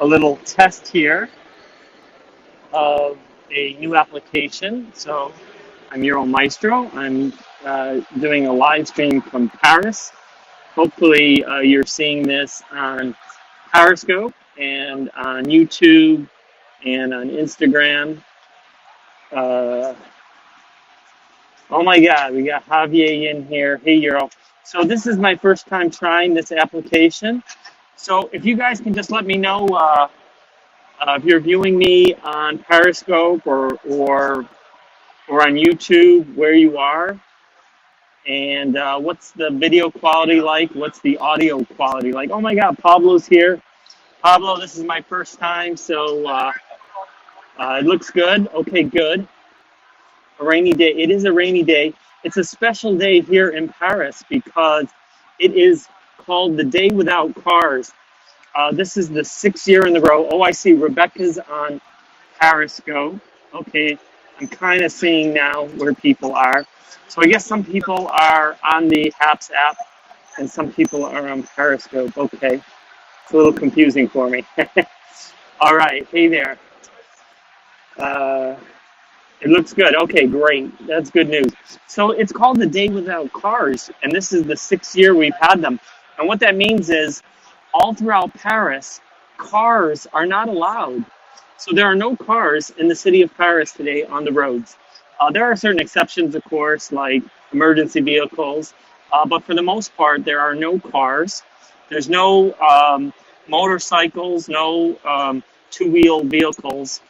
a little test here of a new application. So I'm Euro Maestro. I'm doing a live stream from Paris. Hopefully you're seeing this on Periscope and on YouTube and on Instagram. Oh my God, we got Javier in here. Hey Euro. So this is my first time trying this application. So if you guys can just let me know if you're viewing me on Periscope or on YouTube, where you are, and what's the video quality like? What's the audio quality like? Oh my God, Pablo's here. Pablo, this is my first time, so it looks good. Okay, good. A rainy day. It is a rainy day. It's a special day here in Paris because it is called the Day Without Cars. This is the 6th year in a row. Oh, I see Rebecca's on Periscope. Okay, I'm kind of seeing now where people are. So I guess some people are on the Haps app and some people are on Periscope. Okay, it's a little confusing for me. All right, hey there. It looks good. Okay, great. That's good news. So it's called the Day Without Cars, and this is the 6th year we've had them. And what that means is all throughout Paris, cars are not allowed. So there are no cars in the city of Paris today on the roads. There are certain exceptions, of course, like emergency vehicles. But for the most part, there are no cars. There's no motorcycles, no two-wheel vehicles.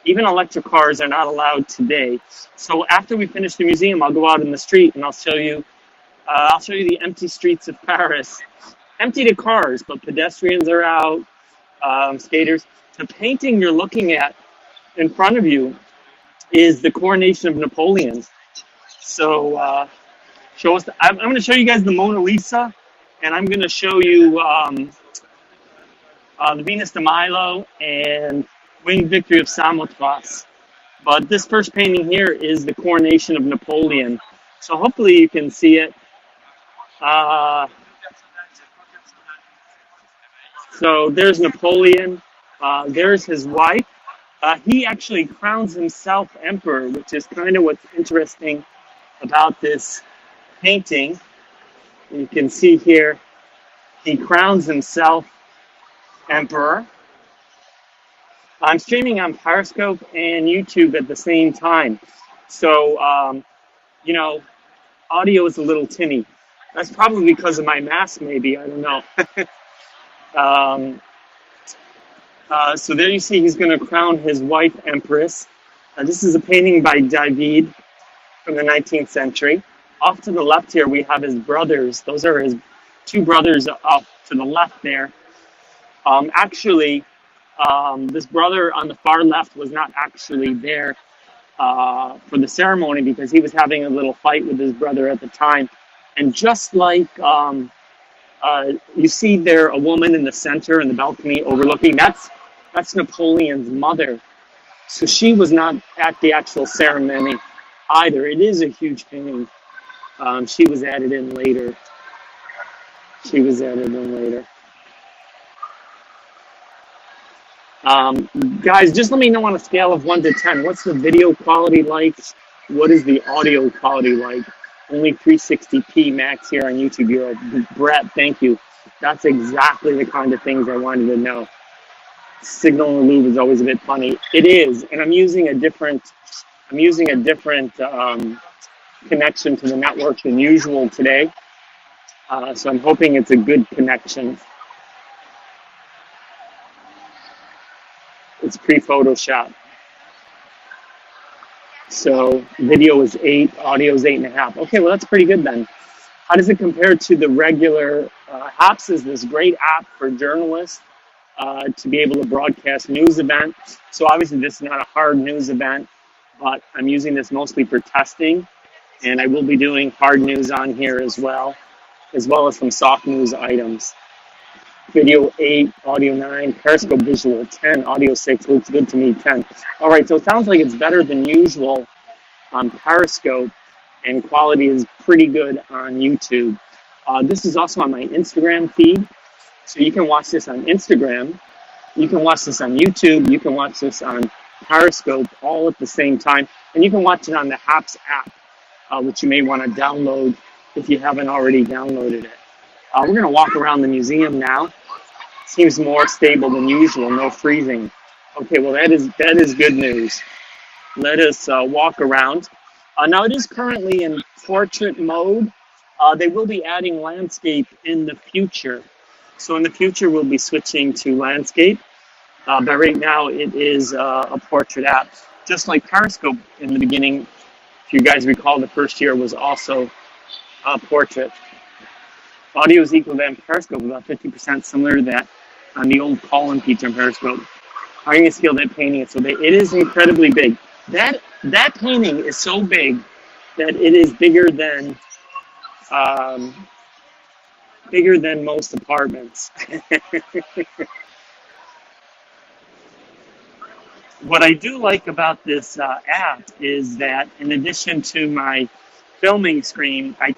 Even electric cars are not allowed today. So after we finish the museum, I'll go out in the street and I'll show you the empty streets of Paris. Empty to cars, but pedestrians are out, skaters. The painting you're looking at in front of you is the coronation of Napoleon. So I'm going to show you guys the Mona Lisa, and I'm going to show you the Venus de Milo and Winged Victory of Samothrace. But this first painting here is the coronation of Napoleon. So hopefully you can see it. So there's Napoleon. There's his wife. He actually crowns himself emperor, which is kind of what's interesting about this painting. You can see here, he crowns himself emperor. I'm streaming on Periscope and YouTube at the same time. So, audio is a little tinny. That's probably because of my mask, maybe. I don't know. So there you see he's going to crown his wife empress. This is a painting by David from the 19th century. Off to the left here, we have his brothers. Those are his two brothers off to the left there. This brother on the far left was not actually there for the ceremony because he was having a little fight with his brother at the time. And just like you see there a woman in the center in the balcony overlooking, that's Napoleon's mother. So she was not at the actual ceremony either. It is a huge painting. She was added in later. Guys, just let me know on a scale of 1 to 10. What's the video quality like? What is the audio quality like? Only 360p max here on YouTube. Brett, thank you. That's exactly the kind of things I wanted to know. Signal in the Louvre is always a bit funny. It is, and I'm using a different connection to the network than usual today. So I'm hoping it's a good connection. It's pre-Photoshop. So video is 8, audio is 8.5. Okay, well that's pretty good then. How does it compare to the regular Haps? Is this great app for journalists to be able to broadcast news events. So obviously this is not a hard news event, but I'm using this mostly for testing, and I will be doing hard news on here as well as some soft news items. Video 8, audio 9, Periscope visual 10, audio 6, looks good to me 10. All right, so it sounds like it's better than usual on Periscope, and quality is pretty good on YouTube. This is also on my Instagram feed. So you can watch this on Instagram, you can watch this on YouTube, you can watch this on Periscope all at the same time, and you can watch it on the HAPS app, which you may want to download if you haven't already downloaded it. We're going to walk around the museum now. Seems more stable than usual, no freezing. Okay, well that is good news. Let us walk around. Now it is currently in portrait mode. They will be adding landscape in the future. So in the future we'll be switching to landscape. But right now it is a portrait app. Just like Periscope in the beginning, if you guys recall, the first year was also a portrait. Audio is equal to Periscope, about 50% similar to that on the old column feature in Periscope. How are you going to scale that painting? So it is incredibly big. That painting is so big that it is bigger than most apartments. What I do like about this app is that in addition to my filming screen, I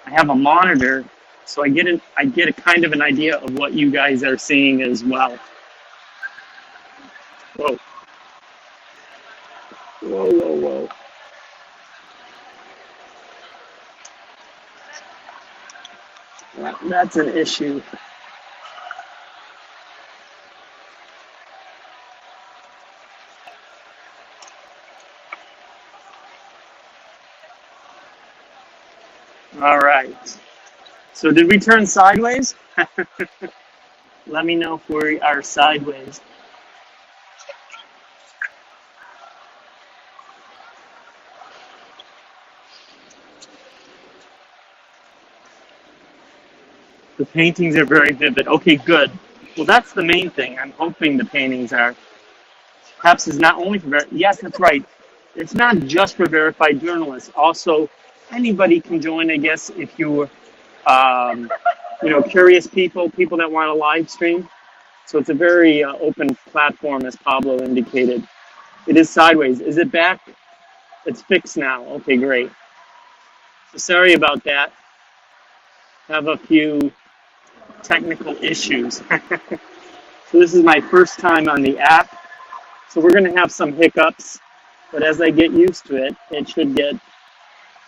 have a monitor, so I get a kind of an idea of what you guys are seeing as well. Whoa. Whoa, whoa, whoa. That's an issue. All right. So did we turn sideways? Let me know if we are sideways. The paintings are very vivid. Okay, good. Well, that's the main thing. I'm hoping the paintings are. HAPS is not only for, yes, that's right. It's not just for verified journalists. Also, anybody can join, I guess, if you're, curious people that want to live stream. So it's a very open platform, as Pablo indicated. It is sideways. Is it back? It's fixed now. Okay, great. So sorry about that. Have a few technical issues. So this is my first time on the app. So we're going to have some hiccups, but as I get used to it, it should get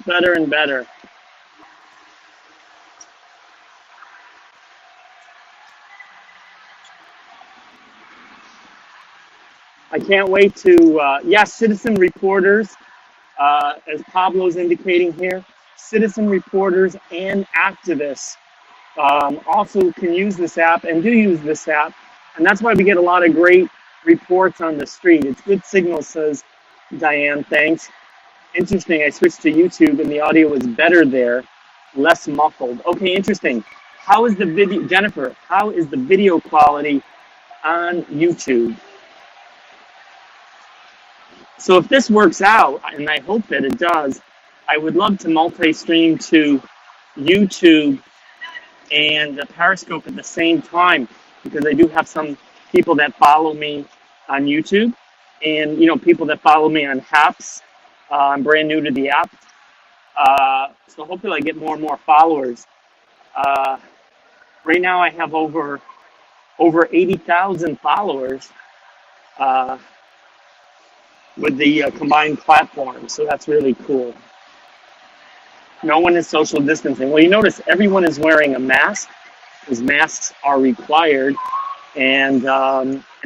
better and better. I can't wait to, citizen reporters, as Pablo's indicating here, citizen reporters and activists also can use this app and do use this app. And that's why we get a lot of great reports on the street. It's good signal, says Diane, thanks. Interesting, I switched to YouTube and the audio was better there, less muffled. Okay, interesting. How is the video, Jennifer, how is the video quality on YouTube? So if this works out, and I hope that it does, I would love to multi-stream to YouTube and Periscope at the same time, because I do have some people that follow me on YouTube and, people that follow me on HAPS. I'm brand new to the app. So hopefully I get more and more followers. Right now I have over 80,000 followers with the combined platform. So that's really cool. No one is social distancing. Well, you notice everyone is wearing a mask, because masks are required, and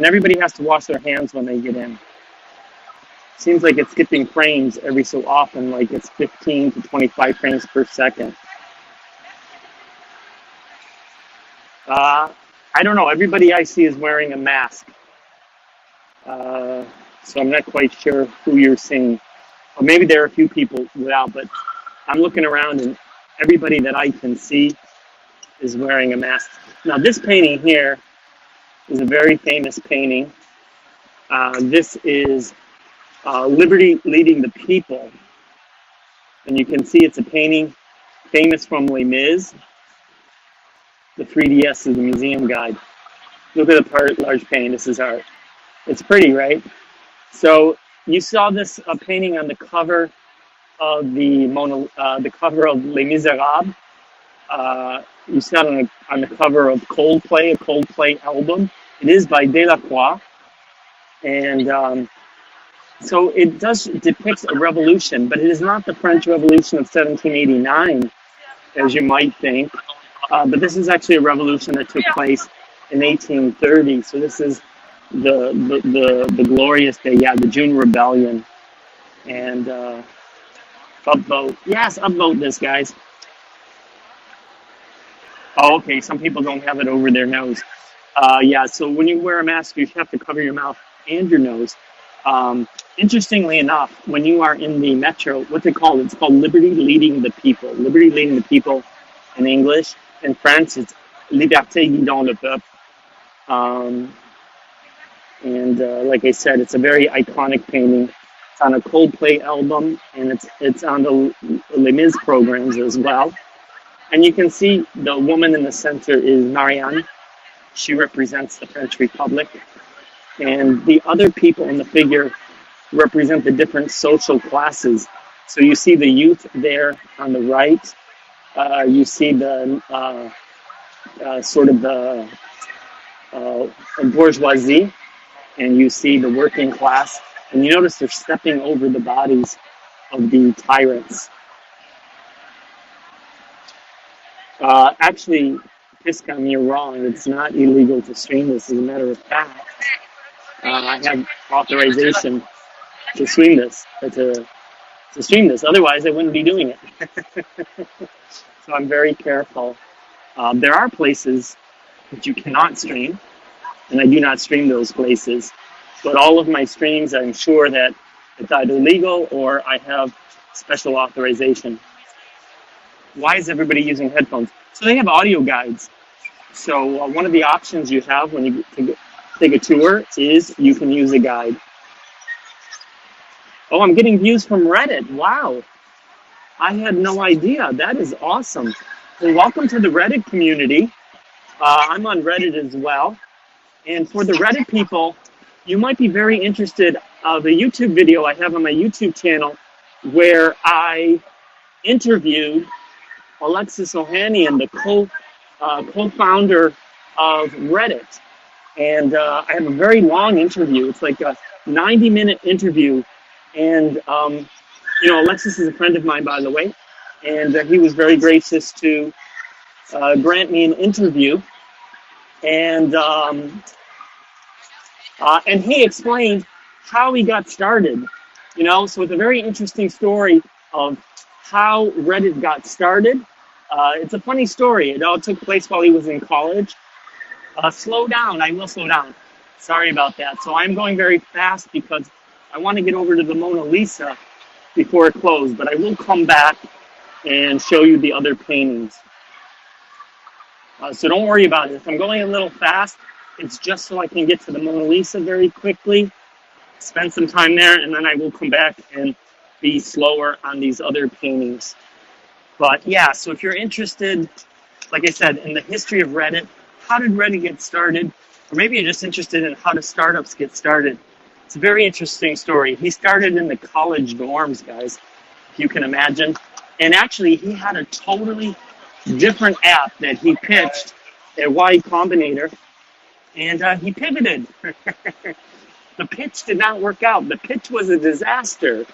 everybody has to wash their hands when they get in. Seems like it's skipping frames every so often, like it's 15 to 25 frames per second. I don't know. Everybody I see is wearing a mask. So I'm not quite sure who you're seeing. Or maybe there are a few people without, but I'm looking around and everybody that I can see is wearing a mask. Now this painting here is a very famous painting. This is Liberty Leading the People. And you can see it's a painting famous from Les Mis. The 3DS is the museum guide. Look at the large painting. This is art. It's pretty, right? So you saw this painting on the cover of the cover of Les Miserables. You saw it on the cover of Coldplay, a Coldplay album. It is by Delacroix, and so it does depicts a revolution, but it is not the French Revolution of 1789, as you might think. But this is actually a revolution that took place in 1830. So this is the glorious day, yeah, the June Rebellion, and upvote, yes, upvote this, guys. Oh, okay. Some people don't have it over their nose. Yeah. So when you wear a mask, you have to cover your mouth and your nose. Interestingly enough, when you are in the metro, what's it called? It's called Liberty Leading the People. Liberty Leading the People in English. In France, it's Liberté guidant le peuple. And like I said, it's a very iconic painting. It's on a Coldplay album, and it's on the Les Mis programs as well. And you can see the woman in the center is Marianne. She represents the French Republic. And the other people in the figure represent the different social classes. So you see the youth there on the right. You see the sort of the bourgeoisie, and you see the working class. And you notice they're stepping over the bodies of the tyrants. Actually, Piscom, you're wrong. It's not illegal to stream this. As a matter of fact, I have authorization to stream this, to stream this. Otherwise, I wouldn't be doing it. So I'm very careful. There are places that you cannot stream, and I do not stream those places. But all of my streams, I'm sure that it's either legal or I have special authorization. Why is everybody using headphones? So they have audio guides. So one of the options you have when you take a tour is you can use a guide. Oh, I'm getting views from Reddit. Wow. I had no idea. That is awesome. Well, welcome to the Reddit community. I'm on Reddit as well. And for the Reddit people, you might be very interested of a YouTube video I have on my YouTube channel where I interviewed Alexis Ohanian, the co-founder of Reddit. And I have a very long interview. It's like a 90-minute interview. And, Alexis is a friend of mine, by the way. And he was very gracious to grant me an interview. And he explained how he got started. So it's a very interesting story of how Reddit got started. It's a funny story. It all took place while he was in college. Slow down. I will slow down. Sorry about that. So I'm going very fast because I want to get over to the Mona Lisa before it closed. But I will come back and show you the other paintings. So don't worry about it. If I'm going a little fast, it's just so I can get to the Mona Lisa very quickly, spend some time there, and then I will come back and be slower on these other paintings. But yeah, so if you're interested, like I said, in the history of Reddit, how did Reddit get started? Or maybe you're just interested in how do startups get started. It's a very interesting story. He started in the college dorms, guys, if you can imagine. And actually, he had a totally different app that he pitched at Y Combinator, and he pivoted. The pitch did not work out. The pitch was a disaster.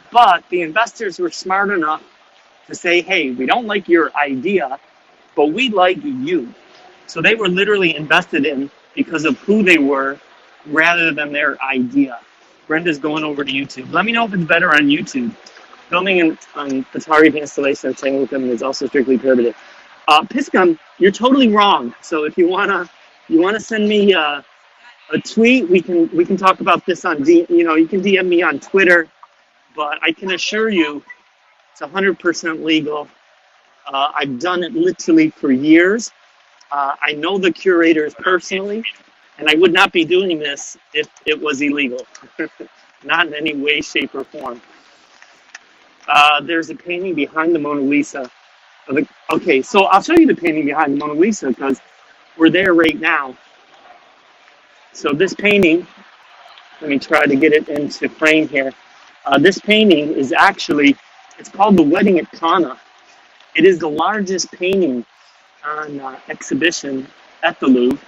But the investors were smart enough to say, hey, we don't like your idea, but we like you. So they were literally invested in because of who they were rather than their idea. Brenda's going over to YouTube. Let me know if it's better on YouTube. Filming on photography installation and staying with them is also strictly prohibited. Piscom, you're totally wrong. So if you wanna send me a tweet, we can talk about this on you can DM me on Twitter. But I can assure you, it's 100% legal. I've done it literally for years. I know the curators personally, and I would not be doing this if it was illegal. Not in any way, shape, or form. There's a painting behind the Mona Lisa. Okay, so I'll show you the painting behind the Mona Lisa because we're there right now. So this painting, let me try to get it into frame here. This painting is actually, it's called The Wedding at Cana. It is the largest painting on exhibition at the Louvre.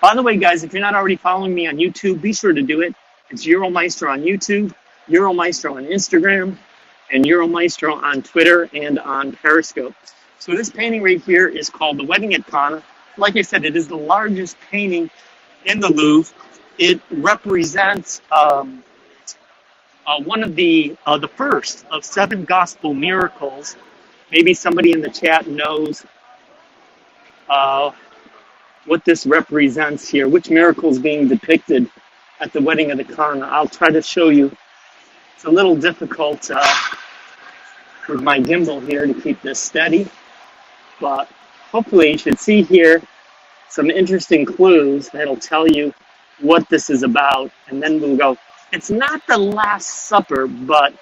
By the way, guys, if you're not already following me on YouTube, be sure to do it. It's Euromaestro on YouTube, Euromaestro on Instagram, and Euromaestro on Twitter and on Periscope. So this painting right here is called The Wedding at Cana. Like I said, it is the largest painting in the Louvre. It represents one of the first of 7 gospel miracles. Maybe somebody in the chat knows uh, what this represents here, which miracle is being depicted at the wedding of the Cana. I'll try to show you. It's a little difficult with my gimbal here to keep this steady, but hopefully you should see here some interesting clues that'll tell you what this is about, and then we'll go. It's not the Last Supper, but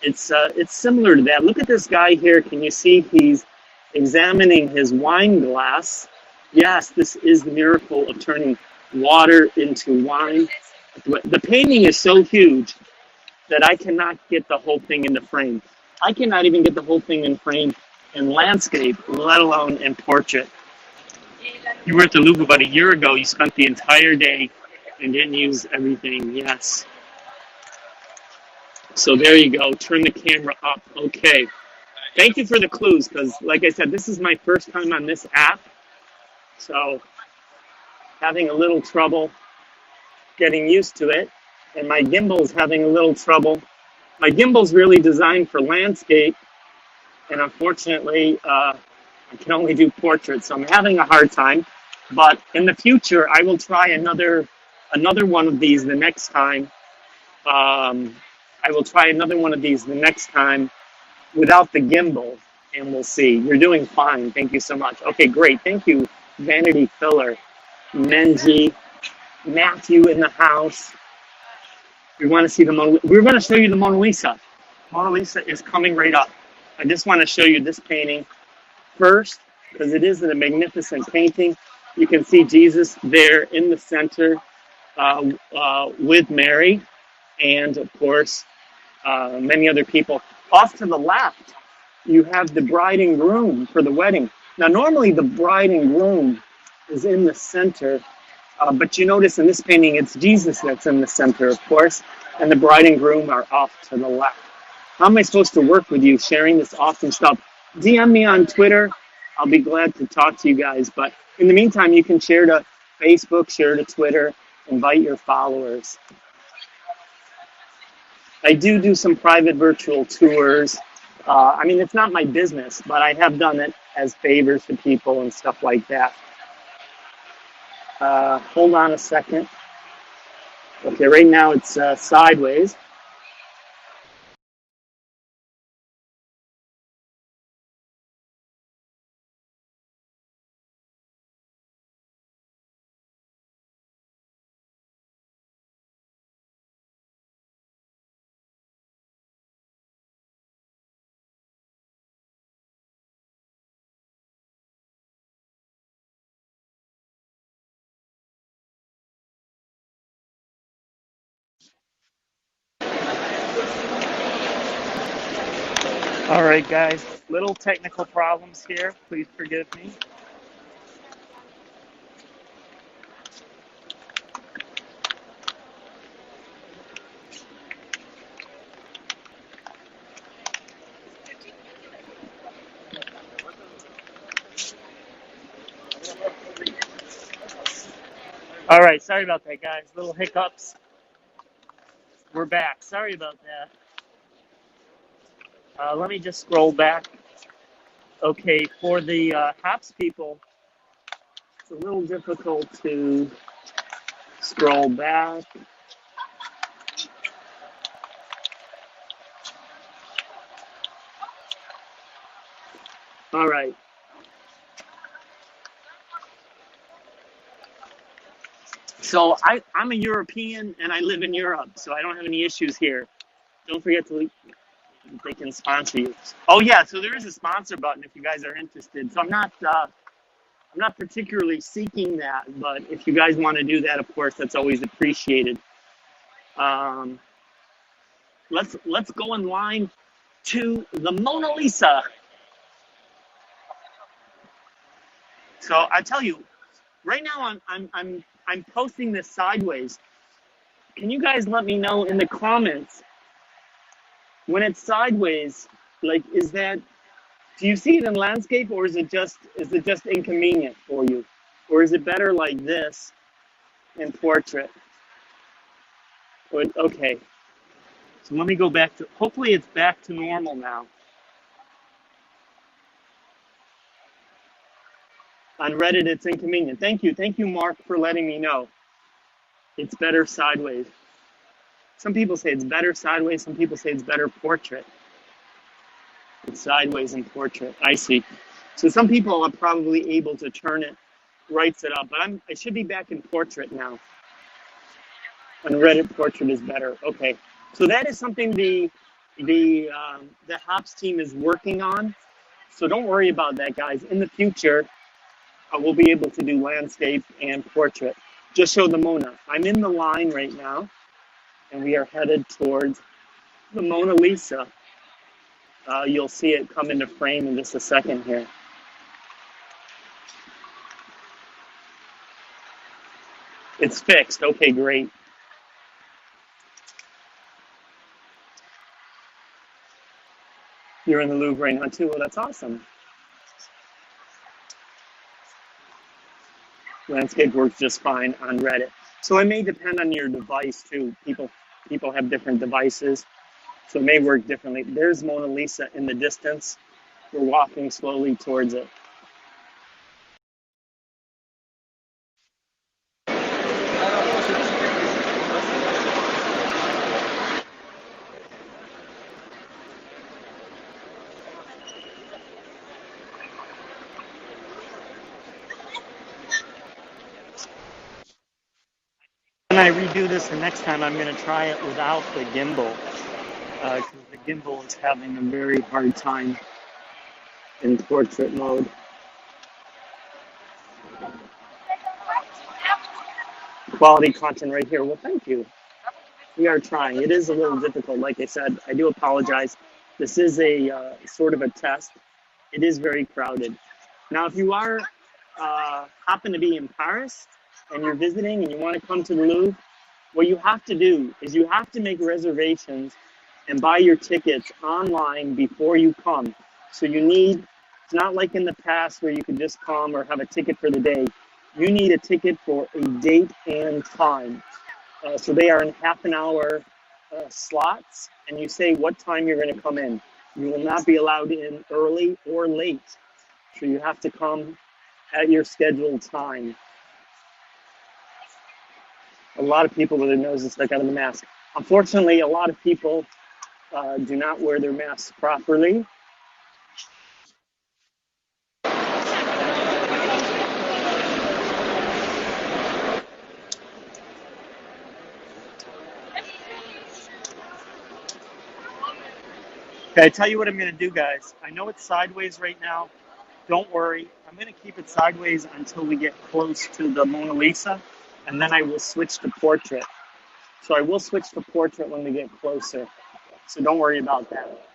it's similar to that. Look at this guy here. Can you see he's examining his wine glass? Yes, this is the miracle of turning water into wine. The painting is so huge that I cannot get the whole thing in the frame. I cannot even get the whole thing in frame in landscape, let alone in portrait. You were at the Louvre about a year ago. You spent the entire day and didn't use everything. Yes. So there you go. Turn the camera up. Okay. Thank you for the clues, because like I said, this is my first time on this app. So having a little trouble getting used to it. And my gimbal's having a little trouble. My gimbal's really designed for landscape. And unfortunately, I can only do portraits. So I'm having a hard time. But in the future, I will try another one of these the next time. I will try another one of these the next time without the gimbal, and we'll see. You're doing fine. Thank you so much. Okay, great. Thank you, Vanity Filler, Menji, Matthew in the house. We want to see the Mona. We're going to show you the Mona Lisa. Mona Lisa is coming right up. I just want to show you this painting first because it is a magnificent painting. You can see Jesus there in the center with Mary and, of course, many other people. Off to the left, you have the bride and groom for the wedding. Now, normally the bride and groom is in the center, but you notice in this painting, it's Jesus that's in the center, of course, and the bride and groom are off to the left. How am I supposed to work with you sharing this awesome stuff? DM me on Twitter. I'll be glad to talk to you guys. But in the meantime, you can share to Facebook, share to Twitter, invite your followers. I do some private virtual tours. I mean, it's not my business, but I have done it as favors to people and stuff like that. Hold on a second. Okay, right now it's sideways. All right, guys, little technical problems here. Please forgive me. All right, sorry about that, guys. Little hiccups. We're back. Sorry about that. Let me just scroll back. Okay, for the Hops people, it's a little difficult to scroll back. All right. So I'm a European and I live in Europe, so I don't have any issues here. Don't forget to they can sponsor you. Oh yeah, so there is a sponsor button if you guys are interested. So I'm not particularly seeking that, but if you guys want to do that, of course, that's always appreciated. Let's go in line to the Mona Lisa. So I tell you, right now I'm posting this sideways. Can you guys let me know in the comments when it's sideways? Like, is that, do you see it in landscape, or is it just inconvenient for you, or is it better like this in portrait? Okay, so let me go back to. Hopefully, it's back to normal now. On Reddit, it's inconvenient. Thank you, Mark, for letting me know. It's better sideways. Some people say it's better sideways. Some people say it's better portrait. It's sideways in portrait. I see. So some people are probably able to turn it, writes it up, but I should be back in portrait now. On Reddit, portrait is better. Okay. So that is something the Hops team is working on. So don't worry about that, guys. In the future, we'll be able to do landscape and portrait. Just show the Mona. I'm in the line right now, and we are headed towards the Mona Lisa. You'll see it come into frame in just a second here. It's fixed. Okay, great. You're in the Louvre right now too. Well, that's awesome. Landscape works just fine on Reddit. So it may depend on your device too. People have different devices, so it may work differently. There's Mona Lisa in the distance. We're walking slowly towards it. When I redo this the next time, I'm going to try it without the gimbal, because the gimbal is having a very hard time in portrait mode. Quality content right here. Well, thank you. We are trying. It is a little difficult. Like I said, I do apologize. This is a sort of a test. It is very crowded. Now, if you are happen to be in Paris and you're visiting and you want to come to the Louvre, what you have to do is you have to make reservations and buy your tickets online before you come. So you need, it's not like in the past where you could just come or have a ticket for the day. You need a ticket for a date and time. So they are in half an hour slots, and you say what time you're going to come in. You will not be allowed in early or late. So you have to come at your scheduled time. A lot of people with their noses stuck out of the mask. Unfortunately, a lot of people do not wear their masks properly. Okay, I tell you what I'm going to do, guys. I know it's sideways right now. Don't worry. I'm going to keep it sideways until we get close to the Mona Lisa, and then I will switch to portrait. So I will switch to portrait when we get closer. So don't worry about that.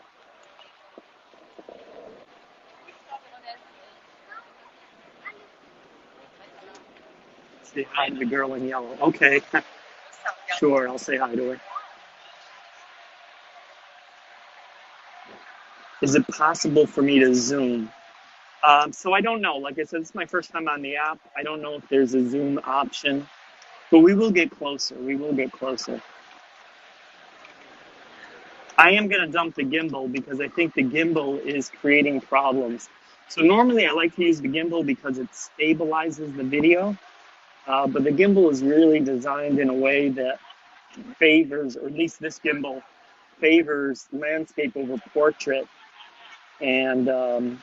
Say hi to the girl in yellow. Okay. Sure, I'll say hi to her. Is it possible for me to zoom? So I don't know. Like I said, it's my first time on the app. I don't know if there's a zoom option, but we will get closer. We will get closer. I am going to dump the gimbal because I think the gimbal is creating problems. So normally I like to use the gimbal because it stabilizes the video, but the gimbal is really designed in a way that favors, or at least this gimbal favors landscape over portrait. And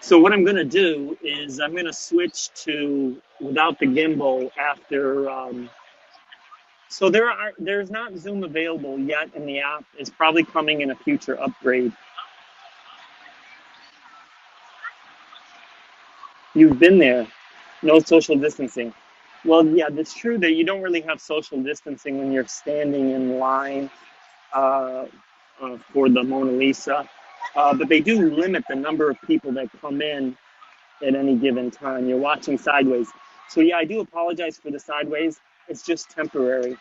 so what I'm going to do is I'm going to switch to without the gimbal after. So there's not Zoom available yet in the app. It's probably coming in a future upgrade. You've been there. No social distancing. Well, yeah, it's true that you don't really have social distancing when you're standing in line for the Mona Lisa. But they do limit the number of people that come in at any given time. You're watching sideways. So yeah, I do apologize for the sideways. It's just temporary.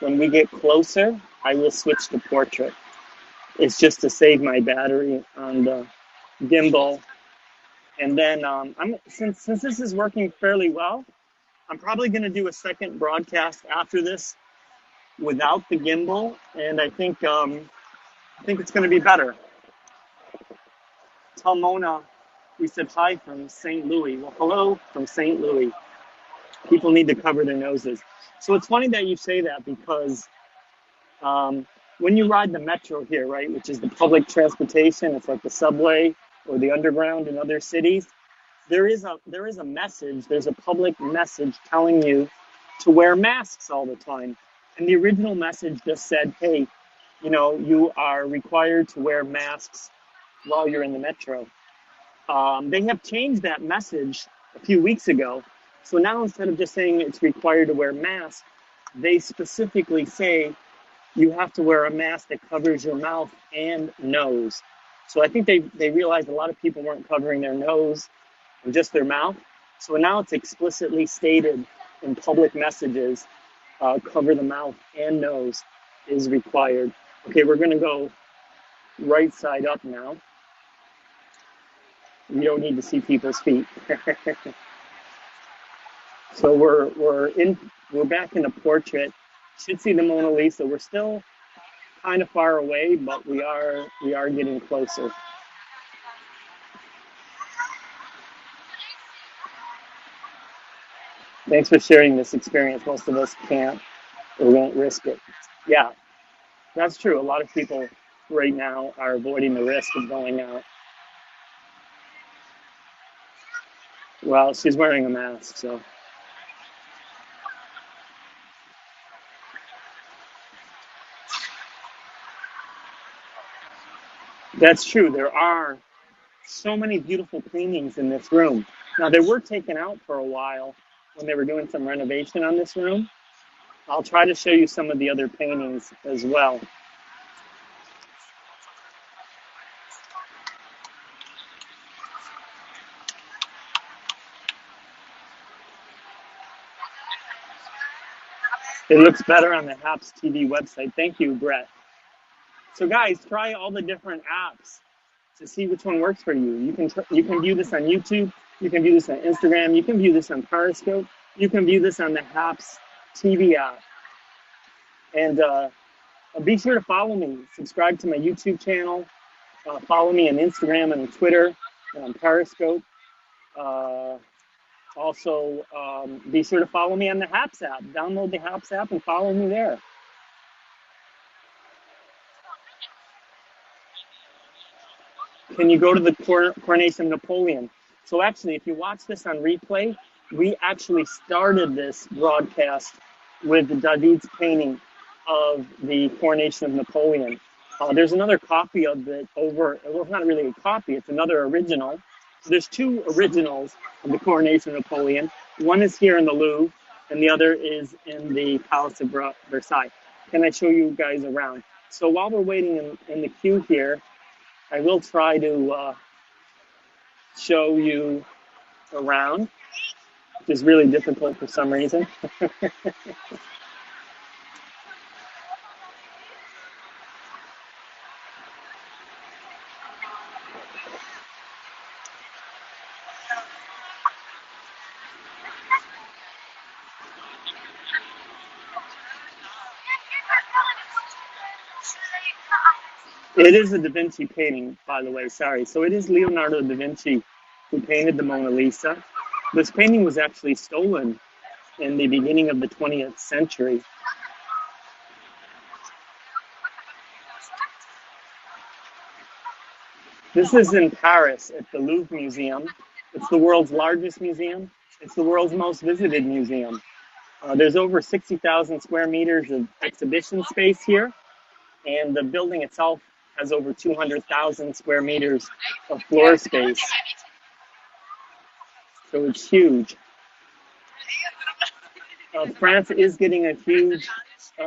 When we get closer, I will switch to portrait. It's just to save my battery on the gimbal. And then since this is working fairly well, I'm probably going to do a second broadcast after this without the gimbal, and I think it's going to be better. Tell Mona we said hi from St. Louis. Well, hello from St. Louis. People need to cover their noses. So it's funny that you say that because when you ride the metro here, right, which is the public transportation, it's like the subway or the underground in other cities. There is a message. There's a public message telling you to wear masks all the time. And the original message just said, hey, you are required to wear masks while you're in the metro. They have changed that message a few weeks ago. So now instead of just saying it's required to wear masks, they specifically say you have to wear a mask that covers your mouth and nose. So I think they realized a lot of people weren't covering their nose and just their mouth. So now it's explicitly stated in public messages, cover the mouth and nose is required. Okay, we're gonna go right side up now. You don't need to see people's feet. So we're back in the portrait. Should see the Mona Lisa. We're still kind of far away, but we are getting closer. Thanks for sharing this experience. Most of us can't or won't risk it. Yeah, that's true. A lot of people right now are avoiding the risk of going out. Well, she's wearing a mask, so. That's true. There are so many beautiful paintings in this room. Now, they were taken out for a while when they were doing some renovation on this room. I'll try to show you some of the other paintings as well. It looks better on the HAPS TV website. Thank you, Brett. So guys, try all the different apps to see which one works for you. You can view this on YouTube. You can view this on Instagram. You can view this on Periscope. You can view this on the HAPS TV app. And be sure to follow me. Subscribe to my YouTube channel. Follow me on Instagram and on Twitter and on Periscope. Also, be sure to follow me on the HAPS app. Download the HAPS app and follow me there. Can you go to the coronation of Napoleon? So actually, if you watch this on replay, we actually started this broadcast with David's painting of the coronation of Napoleon. There's another copy of it well, it's not really a copy, it's another original. So there's two originals of the coronation of Napoleon. One is here in the Louvre, and the other is in the Palace of Versailles. Can I show you guys around? So while we're waiting in the queue here, I will try to show you around, which is really difficult for some reason. It is a Da Vinci painting, by the way, sorry. So it is Leonardo da Vinci who painted the Mona Lisa. This painting was actually stolen in the beginning of the 20th century. This is in Paris at the Louvre Museum. It's the world's largest museum. It's the world's most visited museum. There's over 60,000 square meters of exhibition space here, and the building itself has over 200,000 square meters of floor space. So it's huge. France is getting a huge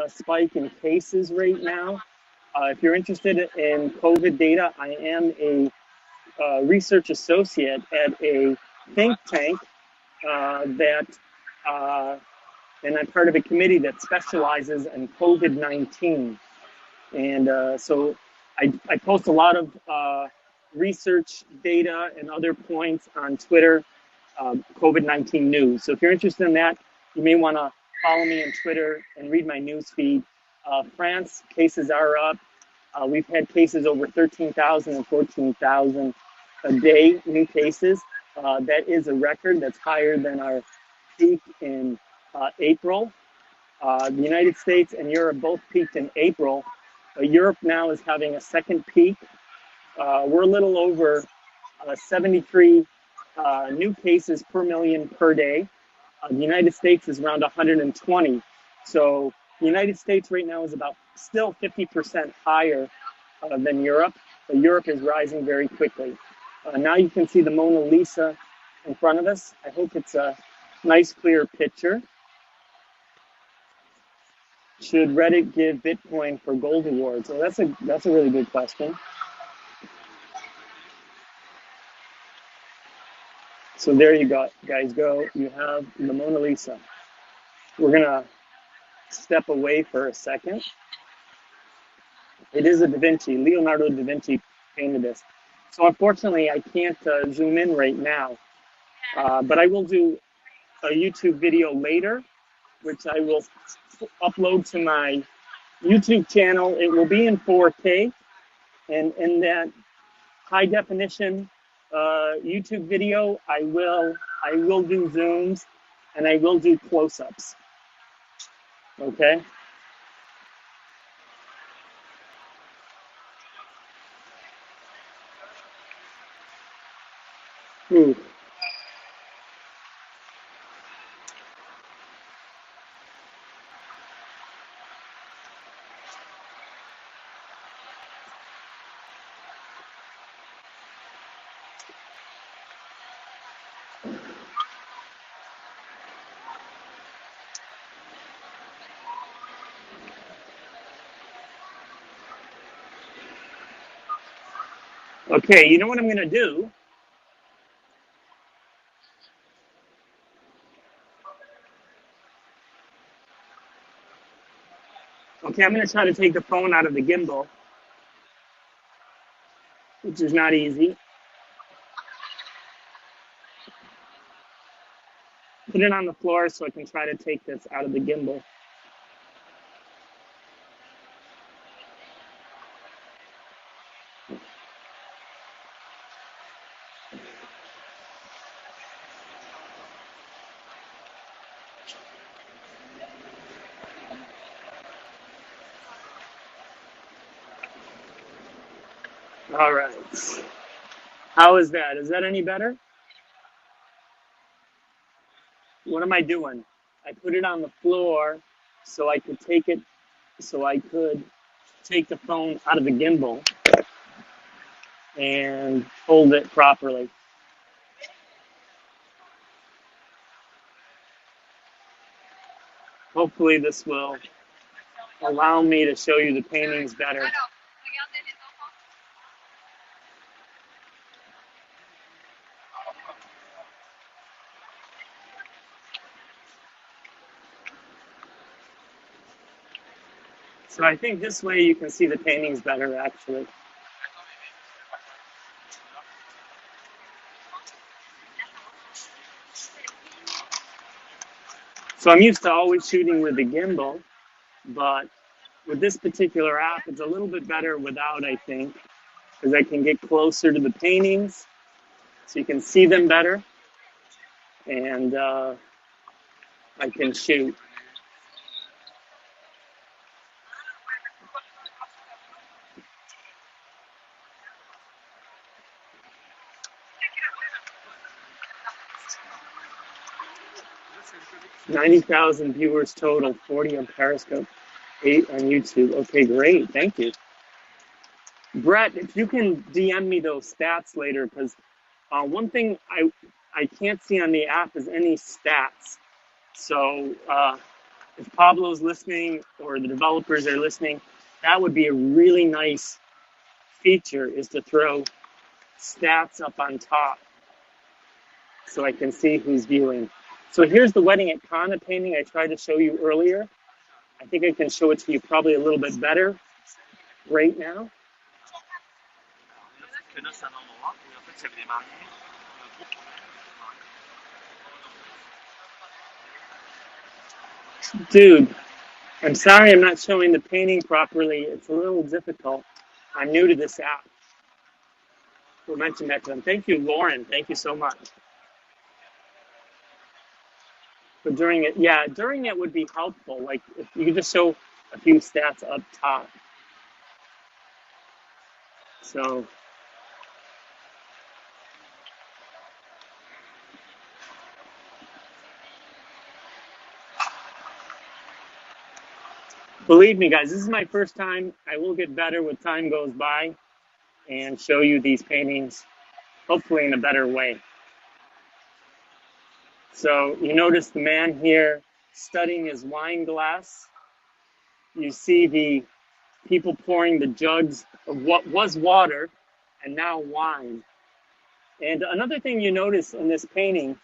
spike in cases right now. If you're interested in COVID data, I am a research associate at a think tank and I'm part of a committee that specializes in COVID-19. And so I post a lot of research data and other points on Twitter, COVID-19 news. So if you're interested in that, you may want to follow me on Twitter and read my news feed. France cases are up. We've had cases over 13,000 and 14,000 a day, new cases. That is a record that's higher than our peak in April. The United States and Europe both peaked in April. Europe now is having a second peak. We're a little over 73 new cases per million per day. The United States is around 120. So the United States right now is about still 50% higher than Europe, but Europe is rising very quickly. Now you can see the Mona Lisa in front of us. I hope it's a nice, clear picture. Should Reddit give Bitcoin for gold awards? Well, that's a really good question. So there you go, guys. Go. You have the Mona Lisa. We're gonna step away for a second. It is a Da Vinci. Leonardo da Vinci painted this. So unfortunately, I can't zoom in right now, but I will do a YouTube video later, which I will upload to my YouTube channel. It will be in 4K, and in that high definition YouTube video, I will do zooms and I will do close-ups. Okay. Ooh. Okay, you know what I'm gonna do? Okay, I'm gonna try to take the phone out of the gimbal, which is not easy. Put it on the floor so I can try to take this out of the gimbal. All right. How is that? Is that any better? What am I doing? I put it on the floor so I could take it, so I could take the phone out of the gimbal and hold it properly. Hopefully this will allow me to show you the paintings better. So I think this way you can see the paintings better, actually. So I'm used to always shooting with the gimbal, but with this particular app, it's a little bit better without, I think, because I can get closer to the paintings so you can see them better, and I can shoot. $90,000 viewers total, 40 on Periscope, 8 on YouTube. Okay, great. Thank you. Brett, if you can DM me those stats later, because one thing I can't see on the app is any stats. So if Pablo's listening or the developers are listening, that would be a really nice feature, is to throw stats up on top. so I can see who's viewing. So here's the wedding at Kana painting I tried to show you earlier. I think I can show it to you probably a little bit better right now. Dude, I'm sorry I'm not showing the painting properly. It's a little difficult. I'm new to this app. We'll mention that to them. Thank you, Lauren. Thank you so much. But during it, yeah, during it would be helpful. Like if you could just show a few stats up top. So believe me, guys, this is my first time. I will get better with time goes by and show you these paintings, hopefully in a better way. So you notice the man here studying his wine glass. You see the people pouring the jugs of what was water and now wine. And another thing you notice in this painting,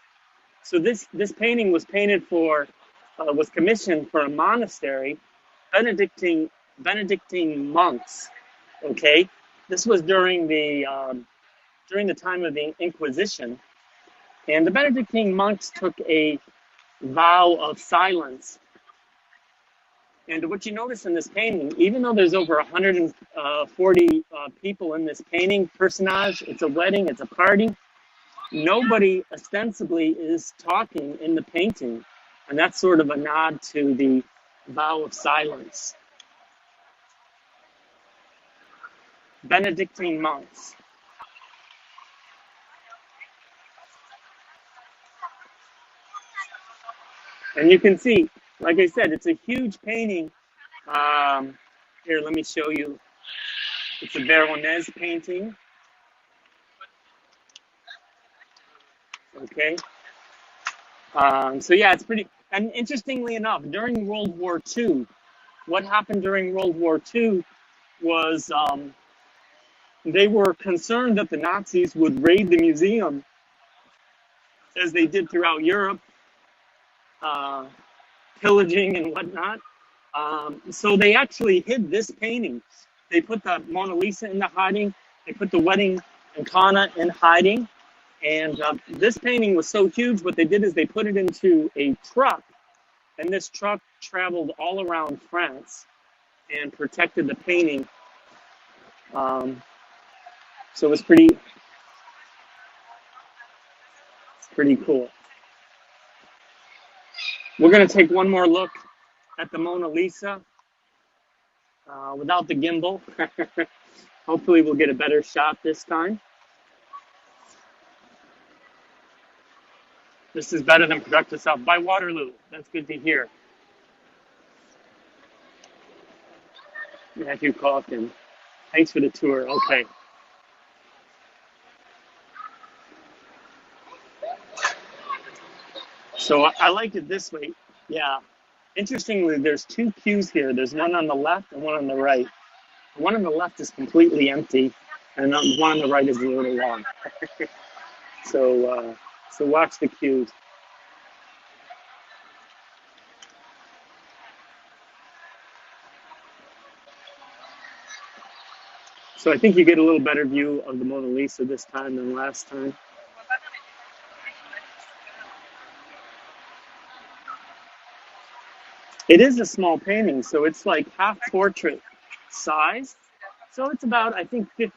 so this painting was painted for, was commissioned for a monastery, Benedictine monks. Okay, this was during the time of the Inquisition, and the Benedictine monks took a vow of silence. And what you notice in this painting, even though there's over 140 people in this painting, personage, it's a wedding, it's a party, nobody ostensibly is talking in the painting. And that's sort of a nod to the vow of silence. Benedictine monks. And you can see, like I said, it's a huge painting. Here, let me show you. It's a Veronese painting. Okay. So yeah, it's pretty. And interestingly enough, during World War II, what happened during World War II was they were concerned that the Nazis would raid the museum, as they did throughout Europe, pillaging and whatnot. So they actually hid this painting. They put the Mona Lisa into hiding. They put the wedding in Kana in hiding. And this painting was so huge, what they did is they put it into a truck. And this truck traveled all around France and protected the painting. So it was pretty cool. We're going to take one more look at the Mona Lisa without the gimbal. Hopefully we'll get a better shot this time. This is better than Productive South by Waterloo. That's good to hear. Matthew Calkin. Thanks for the tour. Okay. So I like it this way. Yeah. Interestingly, there's two pews here. There's one on the left and one on the right. The one on the left is completely empty, and the one on the right is a little long. So watch the cues. So I think you get a little better view of the Mona Lisa this time than last time. It is a small painting, so it's like half portrait size. So it's about, I think it's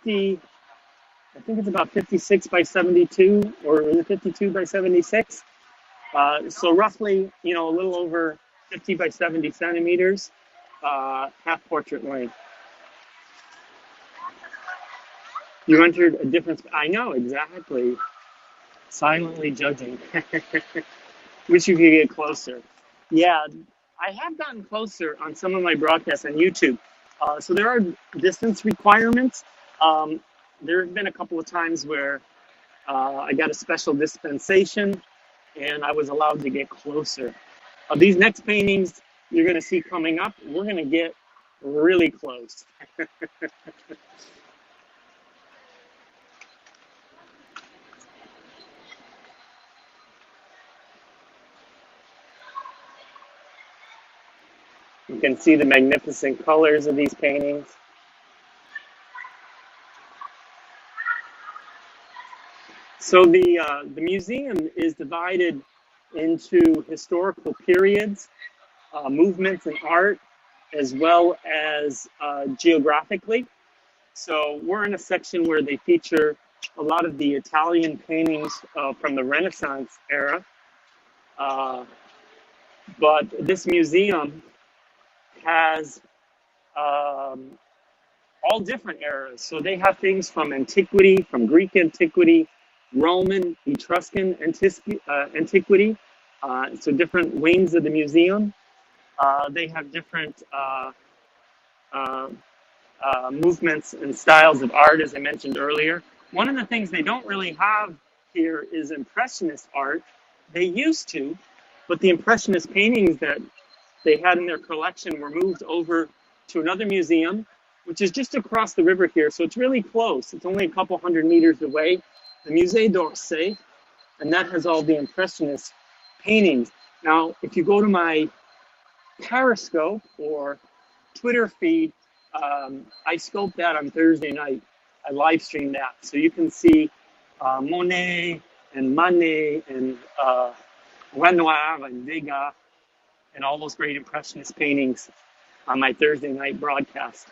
about 56 by 72, or is it 52 by 76? So roughly, a little over 50 by 70 centimeters, half portrait length. You entered a difference. I know, exactly. Silently judging. Wish you could get closer. Yeah, I have gotten closer on some of my broadcasts on YouTube. So there are distance requirements. There have been a couple of times where I got a special dispensation and I was allowed to get closer. These next paintings you're going to see coming up, we're going to get really close. You can see the magnificent colors of these paintings. So the museum is divided into historical periods, movements in art, as well as geographically. So we're in a section where they feature a lot of the Italian paintings from the Renaissance era. Uh, but this museum has all different eras. So they have things from antiquity, from Greek antiquity, Roman, Etruscan antiquity. So different wings of the museum. They have different uh, movements and styles of art, as I mentioned earlier. One of the things they don't really have here is Impressionist art. They used to, but the Impressionist paintings that they had in their collection were moved over to another museum, which is just across the river here. So it's really close. It's only a couple hundred meters away. The Musée d'Orsay, and that has all the Impressionist paintings. Now, if you go to my Periscope or Twitter feed, I scoped that on Thursday night. I live streamed that. So you can see Monet and Manet and Renoir and Degas and all those great Impressionist paintings on my Thursday night broadcast.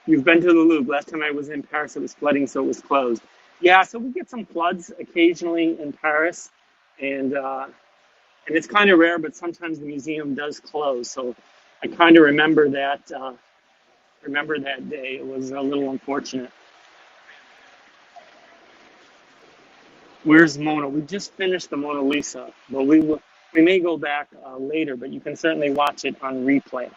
You've been to the Louvre. Last time I was in Paris, it was flooding, so it was closed. Yeah, so we get some floods occasionally in Paris, and it's kind of rare, but sometimes the museum does close. So I kind of remember that day. It was a little unfortunate. Where's Mona? We just finished the Mona Lisa, but we may go back later, but you can certainly watch it on replay.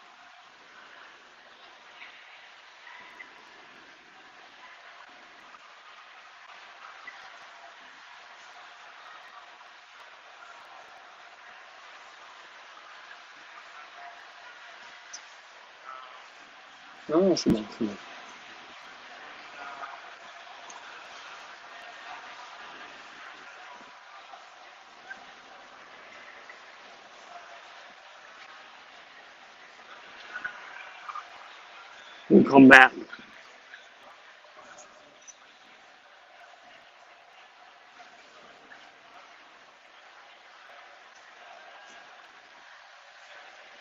Oh, c'est bon, c'est bon. We'll come back.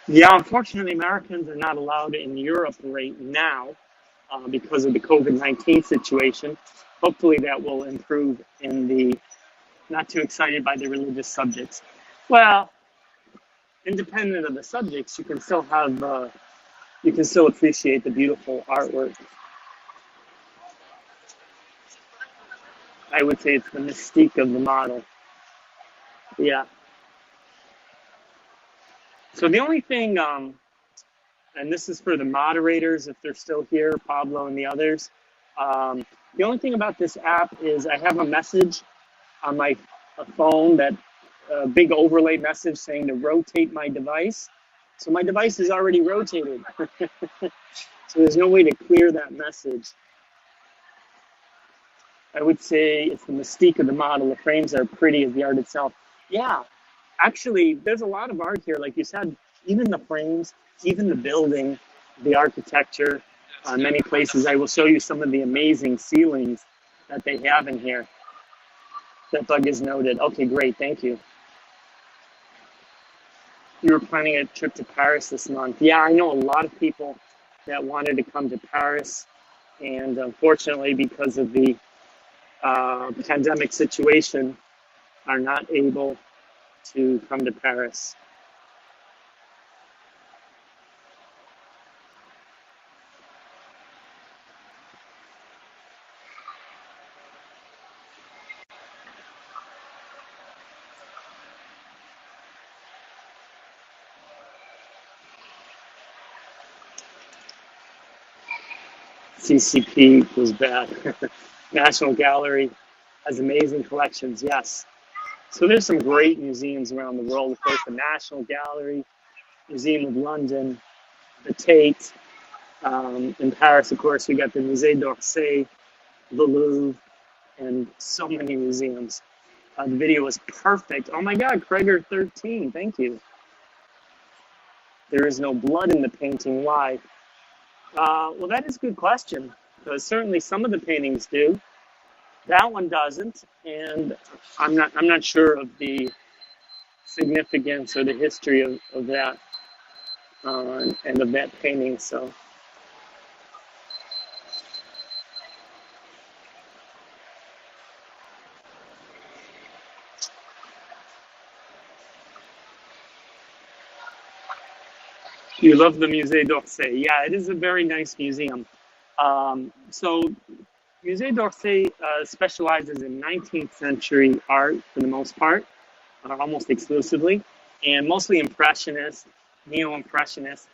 Yeah, unfortunately, Americans are not allowed in Europe right now because of the COVID-19 situation. Hopefully, that will improve in the not too excited by the religious subjects. Well, independent of the subjects, you can still appreciate the beautiful artwork. I would say it's the mystique of the model. Yeah. So the only thing, and this is for the moderators if they're still here, Pablo and the others. The only thing about this app is I have a message on my phone, that big overlay message saying to rotate my device. So my device is already rotated. So there's no way to clear that message. I would say it's the mystique of the model. The frames are pretty as the art itself. Yeah, actually, there's a lot of art here. Like you said, even the frames, even the building, the architecture, many places. I will show you some of the amazing ceilings that they have in here. That bug is noted. Okay, great, thank you. You were planning a trip to Paris this month. Yeah, I know a lot of people that wanted to come to Paris, and unfortunately, because of the pandemic situation, are not able to come to Paris. CCP was bad. National Gallery has amazing collections, yes. So there's some great museums around the world. Of course, the National Gallery, Museum of London, the Tate. In Paris, of course, we got the Musée d'Orsay, the Louvre, and so many museums. The video was perfect. Oh my God, Kreger13, thank you. There is no blood in the painting. Why? Well, that is a good question, because certainly some of the paintings do. That one doesn't, and I'm not sure of the significance or the history of that and of that painting. So you love the Musée d'Orsay. Yeah, it is a very nice museum. So Musée d'Orsay specializes in 19th century art for the most part, almost exclusively, and mostly impressionist, neo-impressionist.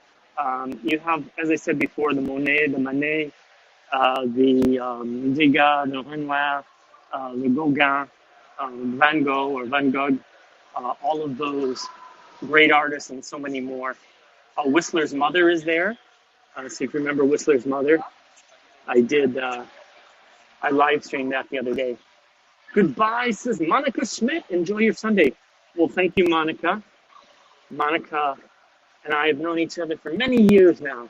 You have, as I said before, the Monet, the Manet, the Degas, the Renoir, the Gauguin, Van Gogh or Van Gogh, all of those great artists and so many more. Whistler's Mother is there. So if you remember Whistler's Mother, I did, I live streamed that the other day. Goodbye, says Monica Schmidt. Enjoy your Sunday. Well, thank you, Monica. Monica and I have known each other for many years now.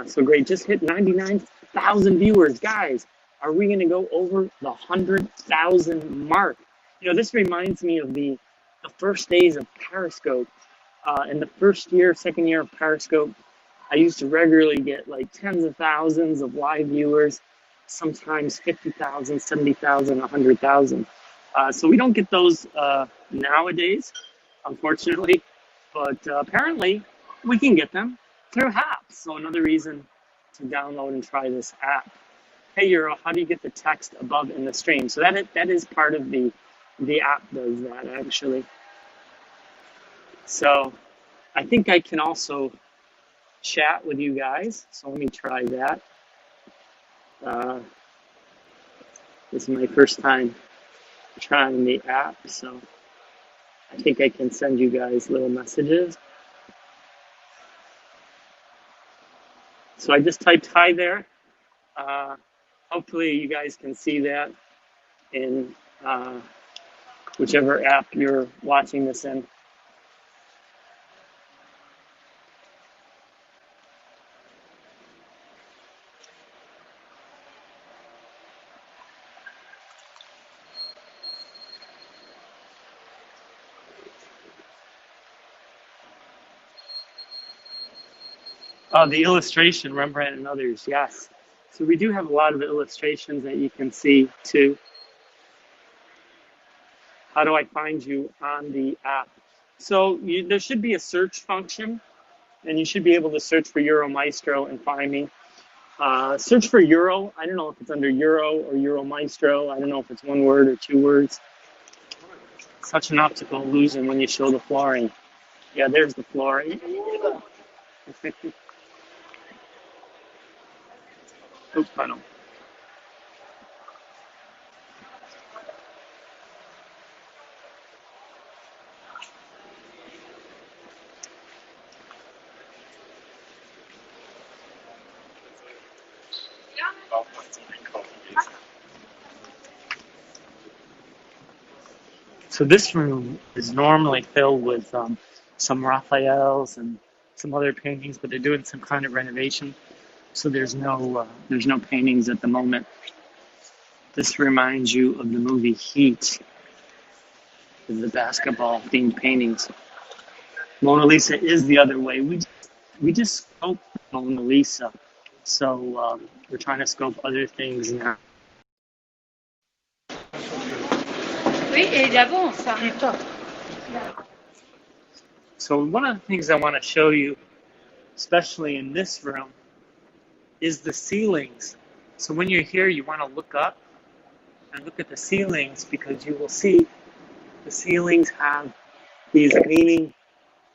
So great. Just hit 99,000 viewers. Guys, are we going to go over the 100,000 mark? You know, this reminds me of the first days of Periscope. In the first year, second year of Periscope, I used to regularly get like tens of thousands of live viewers, sometimes 50,000, 70,000, 100,000. So we don't get those nowadays, unfortunately, but apparently we can get them through apps. So another reason to download and try this app. Hey Euro, how do you get the text above in the stream? So that is part of the app does that actually. So I think I can also chat with you guys. So let me try that. This is my first time trying the app, so I think I can send you guys little messages. So I just typed hi there. Hopefully you guys can see that in whichever app you're watching this in. The illustration, Rembrandt and others, yes. So we do have a lot of illustrations that you can see too. How do I find you on the app? So there should be a search function, and you should be able to search for Euro Maestro and find me. Search for Euro. I don't know if it's under Euro or Euro Maestro. I don't know if it's one word or two words. Such an optical illusion when you show the flooring. Yeah, there's the flooring. Oops, pardon. So this room is normally filled with some Raphaels and some other paintings, but they're doing some kind of renovation. So there's no paintings at the moment. This reminds you of the movie Heat, the basketball themed paintings. Mona Lisa is the other way. We just scope Mona Lisa, so we're trying to scope other things now. Oui, et d'abord, on s'arrête. So one of the things I want to show you, especially in this room, is the ceilings. So when you're here, you want to look up and look at the ceilings, because you will see the ceilings have these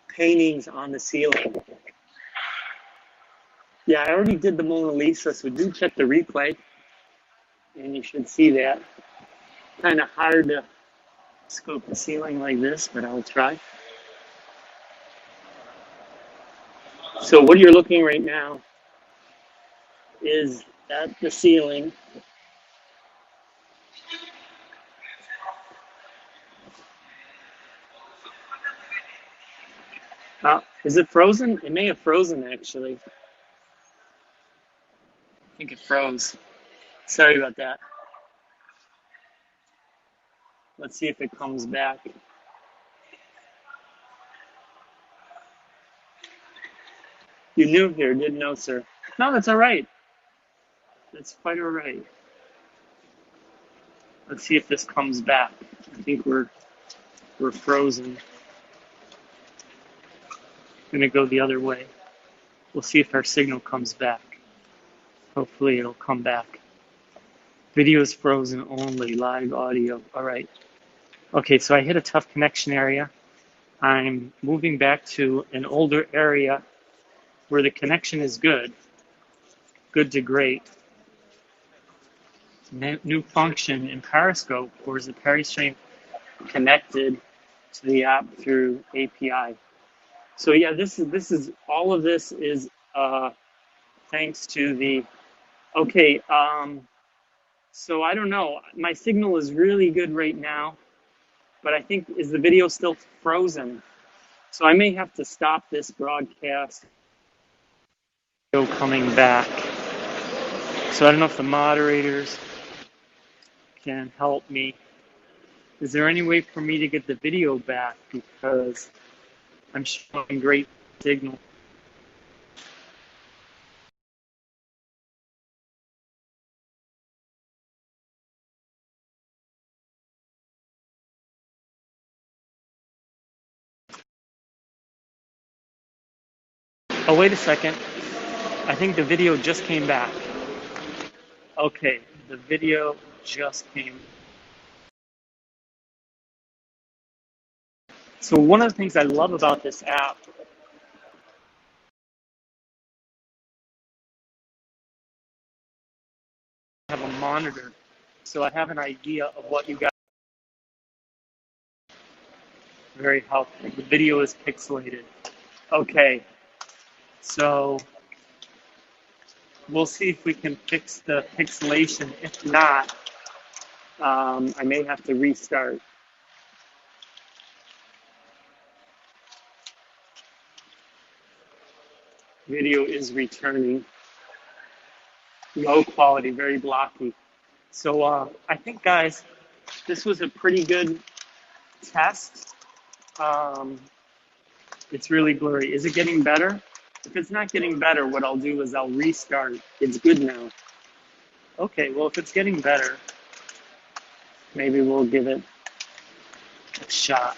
paintings on the ceiling. Yeah, I already did the Mona Lisa, so do check the replay, and you should see that. Kind of hard to scope the ceiling like this, but I'll try. So what you're looking right now is at the ceiling. Is it frozen? It may have frozen actually. I think it froze. Sorry about that. Let's see if it comes back. You new here, didn't know, sir. No, that's all right. That's quite all right. Let's see if this comes back. I think we're frozen. I'm gonna go the other way. We'll see if our signal comes back. Hopefully it'll come back. Video is frozen only, live audio. All right. Okay, so I hit a tough connection area. I'm moving back to an older area where the connection is good to great. New function in Periscope, or is the Peristream connected to the app through API? So yeah, this is all of this is thanks to the okay. So I don't know. My signal is really good right now, but I think is the video still frozen? So I may have to stop this broadcast. Video coming back. So I don't know if the moderators can help me. Is there any way for me to get the video back because I'm showing great signal? Oh, wait a second. I think the video just came back. Okay, the video just came. So one of the things I love about this app, I have a monitor, so I have an idea of what you guys. Very helpful. The video is pixelated. Okay, so we'll see if we can fix the pixelation. If not, I may have to restart. Video is returning. Low quality, very blocky. So I think, guys, this was a pretty good test. It's really blurry. Is it getting better? If it's not getting better, what I'll do is I'll restart. It's good now. Okay, well, if it's getting better, maybe we'll give it a shot.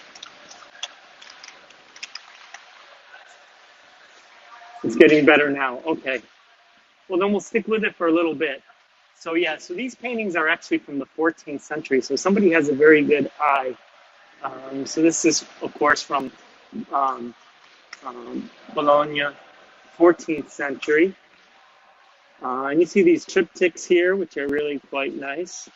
It's getting better now. Okay. Well, then we'll stick with it for a little bit. So yeah, so these paintings are actually from the 14th century. So somebody has a very good eye. So this is, of course, from Bologna, 14th century. And you see these triptychs here, which are really quite nice.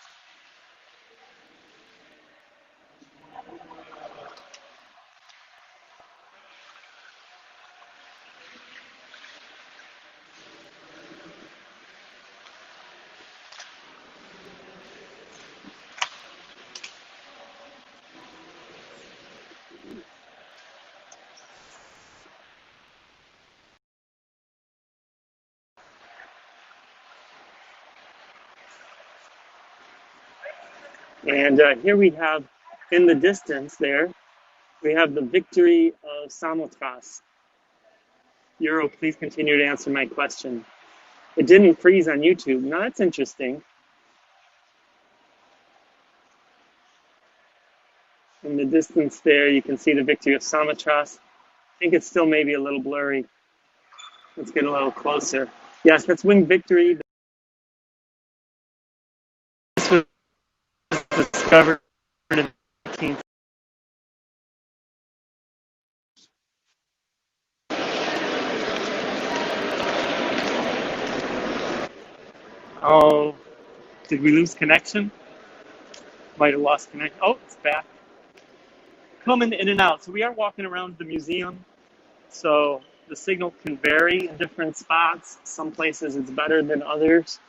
And here we have, in the distance there, we have the victory of Samothrace. Euro, please continue to answer my question. It didn't freeze on YouTube. Now that's interesting. In the distance there, you can see the victory of Samothrace. I think it's still maybe a little blurry. Let's get a little closer. Yes, that's winged victory. This was discovered in the 18th. Oh, did we lose connection? Might have lost connection. Oh, it's back. Coming in and out. So we are walking around the museum. So the signal can vary in different spots. Some places it's better than others.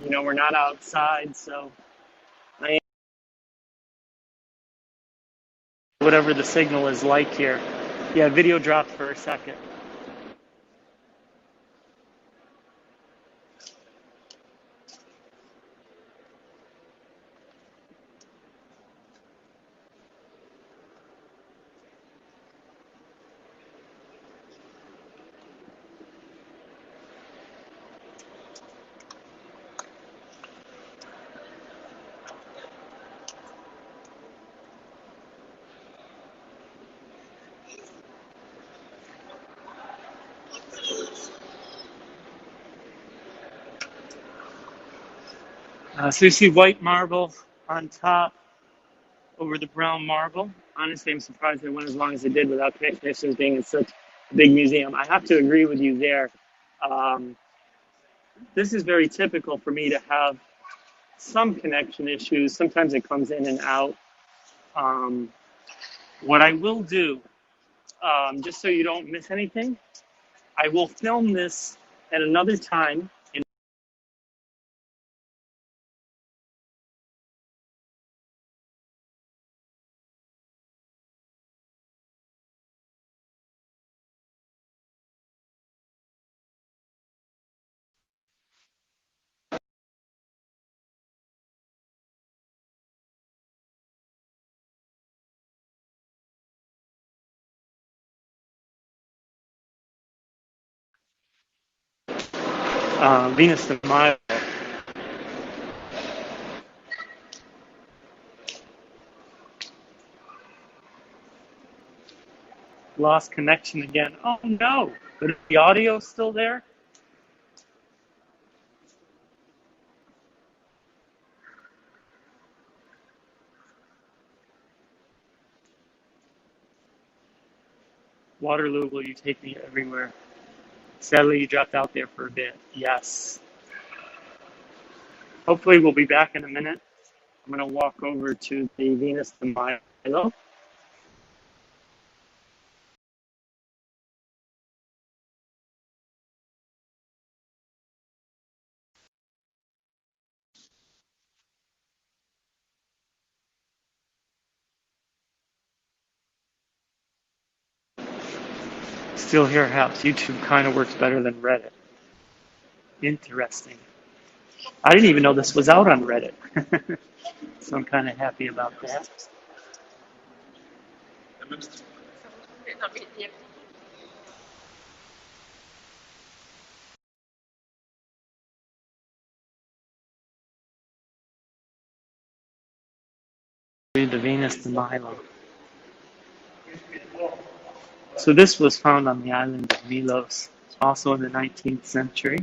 You know, we're not outside, so I am whatever the signal is like here. Yeah, video dropped for a second. So you see white marble on top over the brown marble. Honestly, I'm surprised they went as long as they did without technicians being in such a big museum. I have to agree with you there. Um, this is very typical for me to have some connection issues. Sometimes it comes in and out. Um, what I will do, just so you don't miss anything, I will film this at another time. Venus de Milo. Lost connection again. Oh no! But is the audio still there? Waterloo, will you take me everywhere? Sadly, you dropped out there for a bit. Yes. Hopefully, we'll be back in a minute. I'm going to walk over to the Venus de Milo. Still here, perhaps YouTube kind of works better than Reddit. Interesting. I didn't even know this was out on Reddit. So I'm kind of happy about that. The Venus de Milo. So this was found on the island of Milos, also in the 19th century.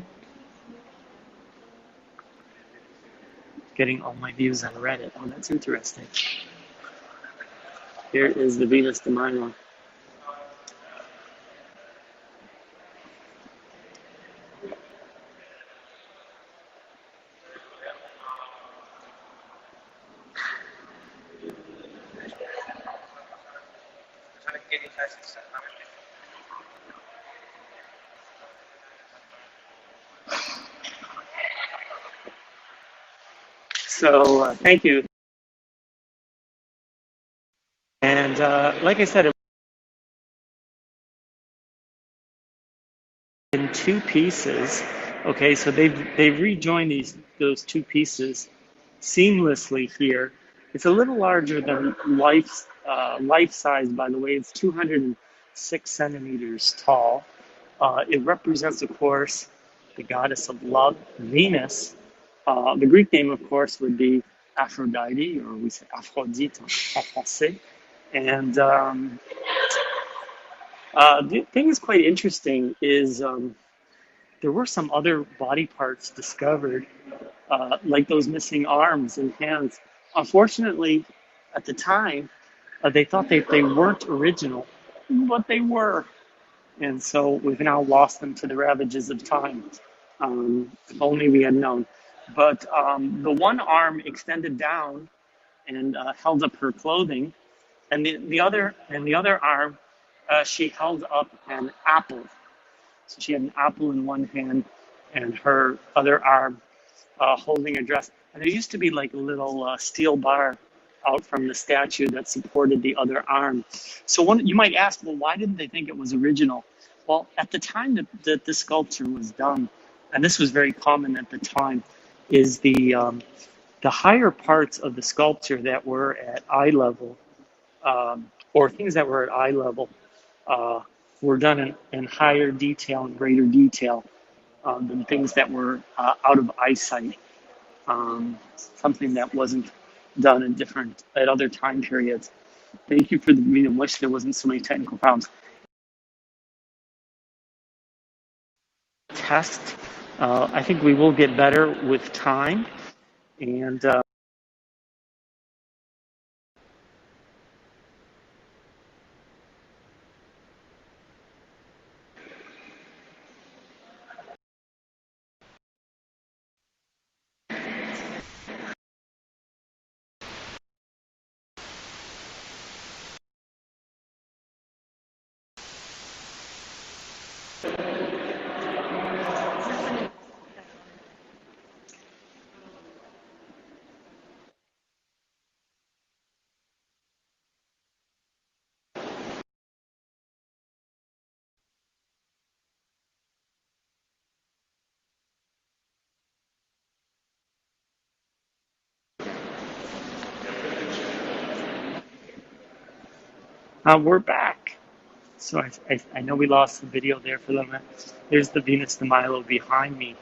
Getting all my views on Reddit. Oh, that's interesting. Here is the Venus de Milo. So thank you. And like I said, in two pieces. Okay, so they've rejoined those two pieces seamlessly here. It's a little larger than life size, by the way. It's 206 centimeters tall. It represents, of course, the goddess of love, Venus. The Greek name, of course, would be Aphrodite, or we say Aphrodite en français. And the thing that's quite interesting is there were some other body parts discovered, like those missing arms and hands. Unfortunately, at the time, they thought they weren't original, but they were. And so we've now lost them to the ravages of time. If only we had known. But the one arm extended down and held up her clothing, and the other arm, she held up an apple. So she had an apple in one hand, and her other arm holding a dress. And there used to be like a little steel bar out from the statue that supported the other arm. So you might ask, well, why didn't they think it was original? Well, at the time that this sculpture was done, and this was very common at the time, is the higher parts of the sculpture that were at eye level, or things that were at eye level, uh, were done in higher detail and greater detail than things that were out of eyesight. Something that wasn't done at other time periods. Thank you for the medium. Wish there wasn't so many technical problems. Test. I think we will get better with time, and we're back. So I know we lost the video there for a little bit. There's the Venus de Milo behind me.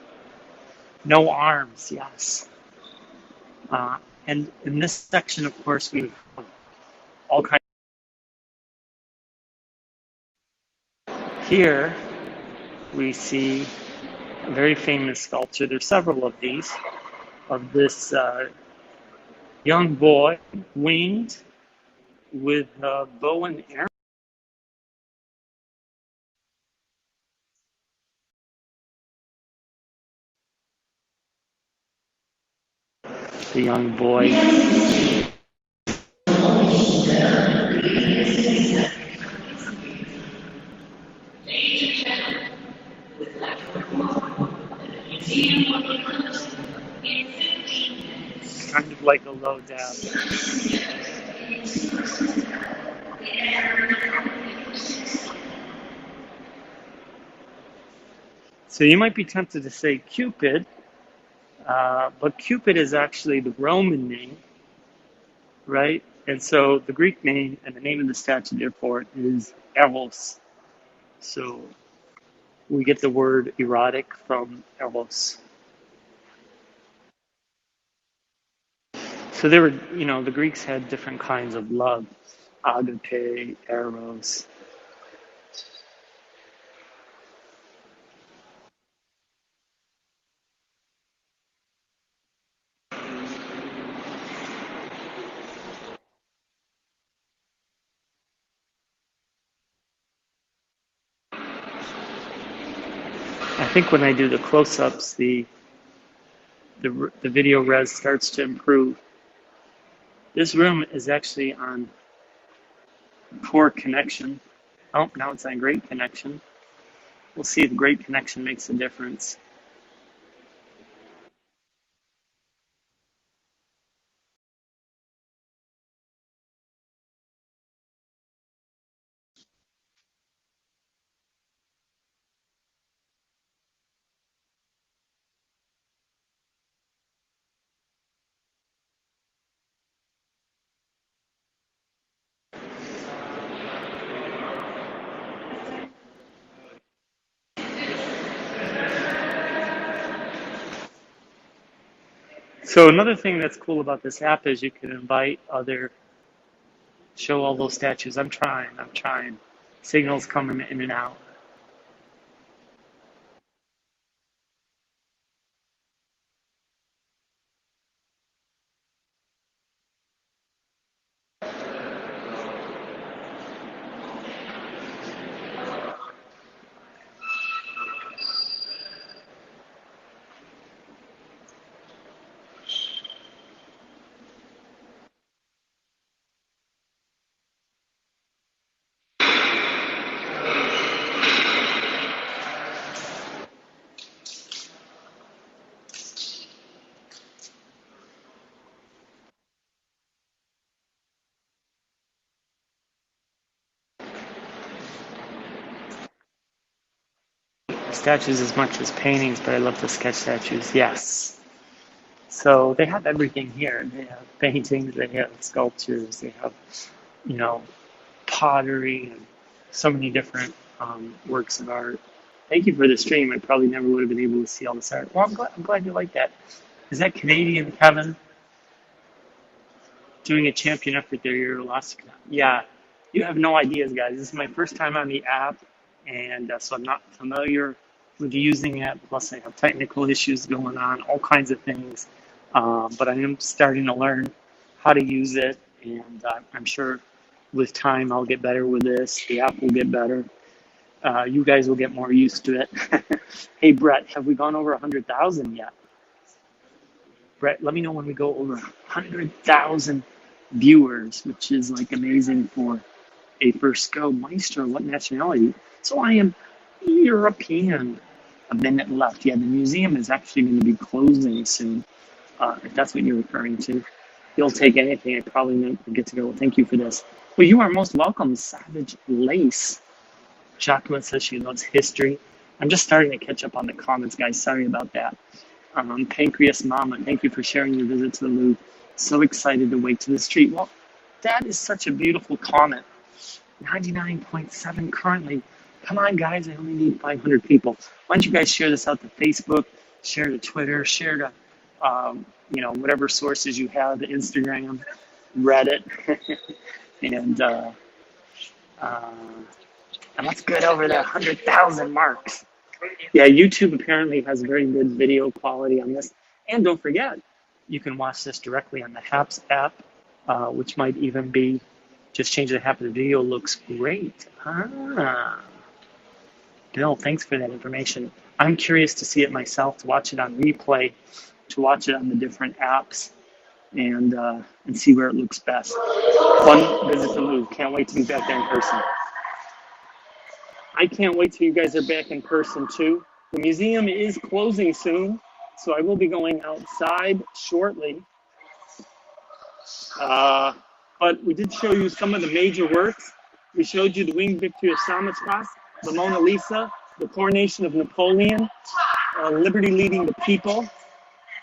No arms, yes. And in this section, of course, we have all kinds. Here we see a very famous sculpture. There's several of these, of this young boy winged with a bow and arrow. The young boy. Kind of like a low dab. So you might be tempted to say Cupid, but Cupid is actually the Roman name, right? And so the Greek name and the name of the statue, therefore, is Eros. So we get the word erotic from Eros. So there were, the Greeks had different kinds of love, agape, eros. I think when I do the close-ups, the video res starts to improve. This room is actually on poor connection. Oh, now it's on great connection. We'll see if great connection makes a difference. So another thing that's cool about this app is you can invite show all those statues. I'm trying. Signals coming in and out. statues as much as paintings, but I love to sketch statues. Yes. So they have everything here. They have paintings, they have sculptures, they have, you know, pottery, and so many different works of art. Thank you for the stream. I probably never would have been able to see all this art. Well, I'm glad you like that. Is that Canadian Kevin doing a champion effort there? You're lost. Yeah, you have no ideas, guys. This is my first time on the app, and so I'm not familiar with using it. Plus, I have technical issues going on, all kinds of things. But I am starting to learn how to use it, and I'm sure with time I'll get better with this. The app will get better. You guys will get more used to it. Hey, Brett, have we gone over 100,000 yet? Brett, let me know when we go over 100,000 viewers, which is like amazing for a first go. Maestro, what nationality? So I am European. A minute left. Yeah, the museum is actually going to be closing soon, if that's what you're referring to. You'll take anything. I probably don't get to go. Thank you for this. Well, you are most welcome, Savage Lace. Jacqueline says she loves history. I'm just starting to catch up on the comments, guys. Sorry about that. Pancreas Mama, thank you for sharing your visit to the Louvre. So excited to wake to the street. Well, that is such a beautiful comment. 99.7 currently. Come on, guys. I only need 500 people. Why don't you guys share this out to Facebook, share to Twitter, share to, whatever sources you have, the Instagram, Reddit, and let's get over that 100,000 marks. Yeah, YouTube apparently has very good video quality on this. And don't forget, you can watch this directly on the HAPS app, which might even be, just change the HAP of the video, looks great. Bill, thanks for that information. I'm curious to see it myself, to watch it on replay, to watch it on the different apps, and see where it looks best. Fun visit to Louvre. Can't wait to be back there in person. I can't wait till you guys are back in person too. The museum is closing soon, so I will be going outside shortly. But we did show you some of the major works. We showed you the Winged Victory of Samothrace, the Mona Lisa, the Coronation of Napoleon, Liberty Leading the People,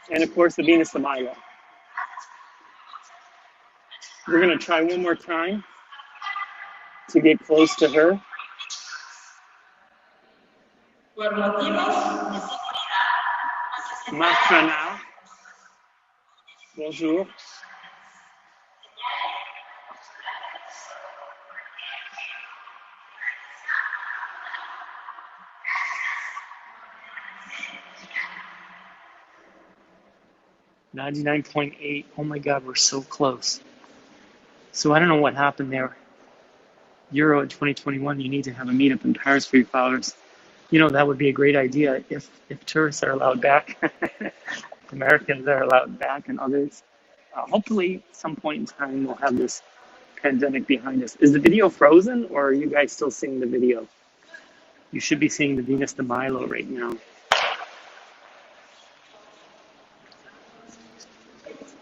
and of course the Venus de Milo. We're going to try one more time to get close to her. Macana. Bonjour. $99.8. Oh my God, we're so close. So I don't know what happened there. Euro in 2021, you need to have a meetup in Paris for your followers. You know, that would be a great idea if tourists are allowed back, Americans are allowed back, and others. Hopefully, at some point in time, we'll have this pandemic behind us. Is the video frozen, or are you guys still seeing the video? You should be seeing the Venus de Milo right now.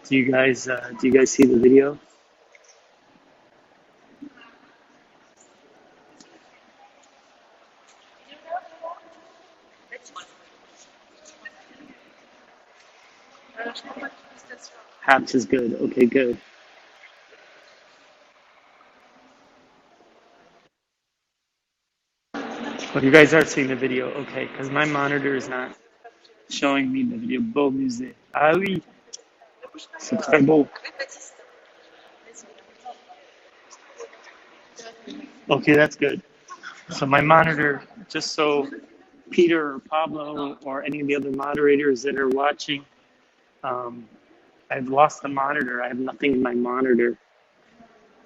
Do you guys see the video? Haps is good. Okay, good. Well, you guys are seeing the video, okay? Because my monitor is not showing me the video. Beau musée. Ah oui, c'est très beau. Okay, that's good. So my monitor, just so Peter or Pablo or any of the other moderators that are watching, I've lost the monitor. I have nothing in my monitor.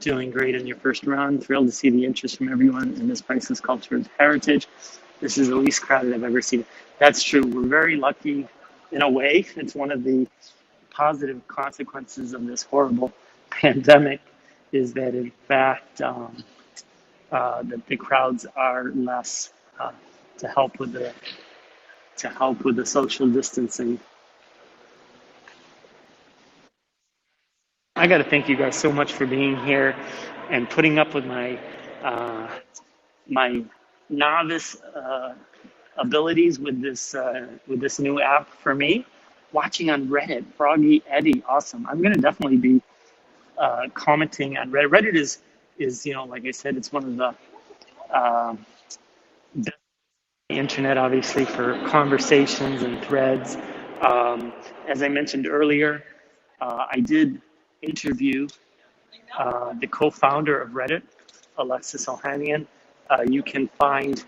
Doing great in your first run. Thrilled to see the interest from everyone in this priceless culture and heritage. This is the least crowded I've ever seen. That's true. We're very lucky in a way. It's one of the positive consequences of this horrible pandemic is that, in fact, that the crowds are less to help with the social distancing. I got to thank you guys so much for being here and putting up with my my novice abilities with this new app for me. Watching on Reddit, Froggy Eddie, awesome. I'm gonna definitely be commenting on Reddit. Reddit is like I said, it's one of the best internet, obviously, for conversations and threads. As I mentioned earlier, I did interview the co-founder of Reddit, Alexis Ohanian. You can find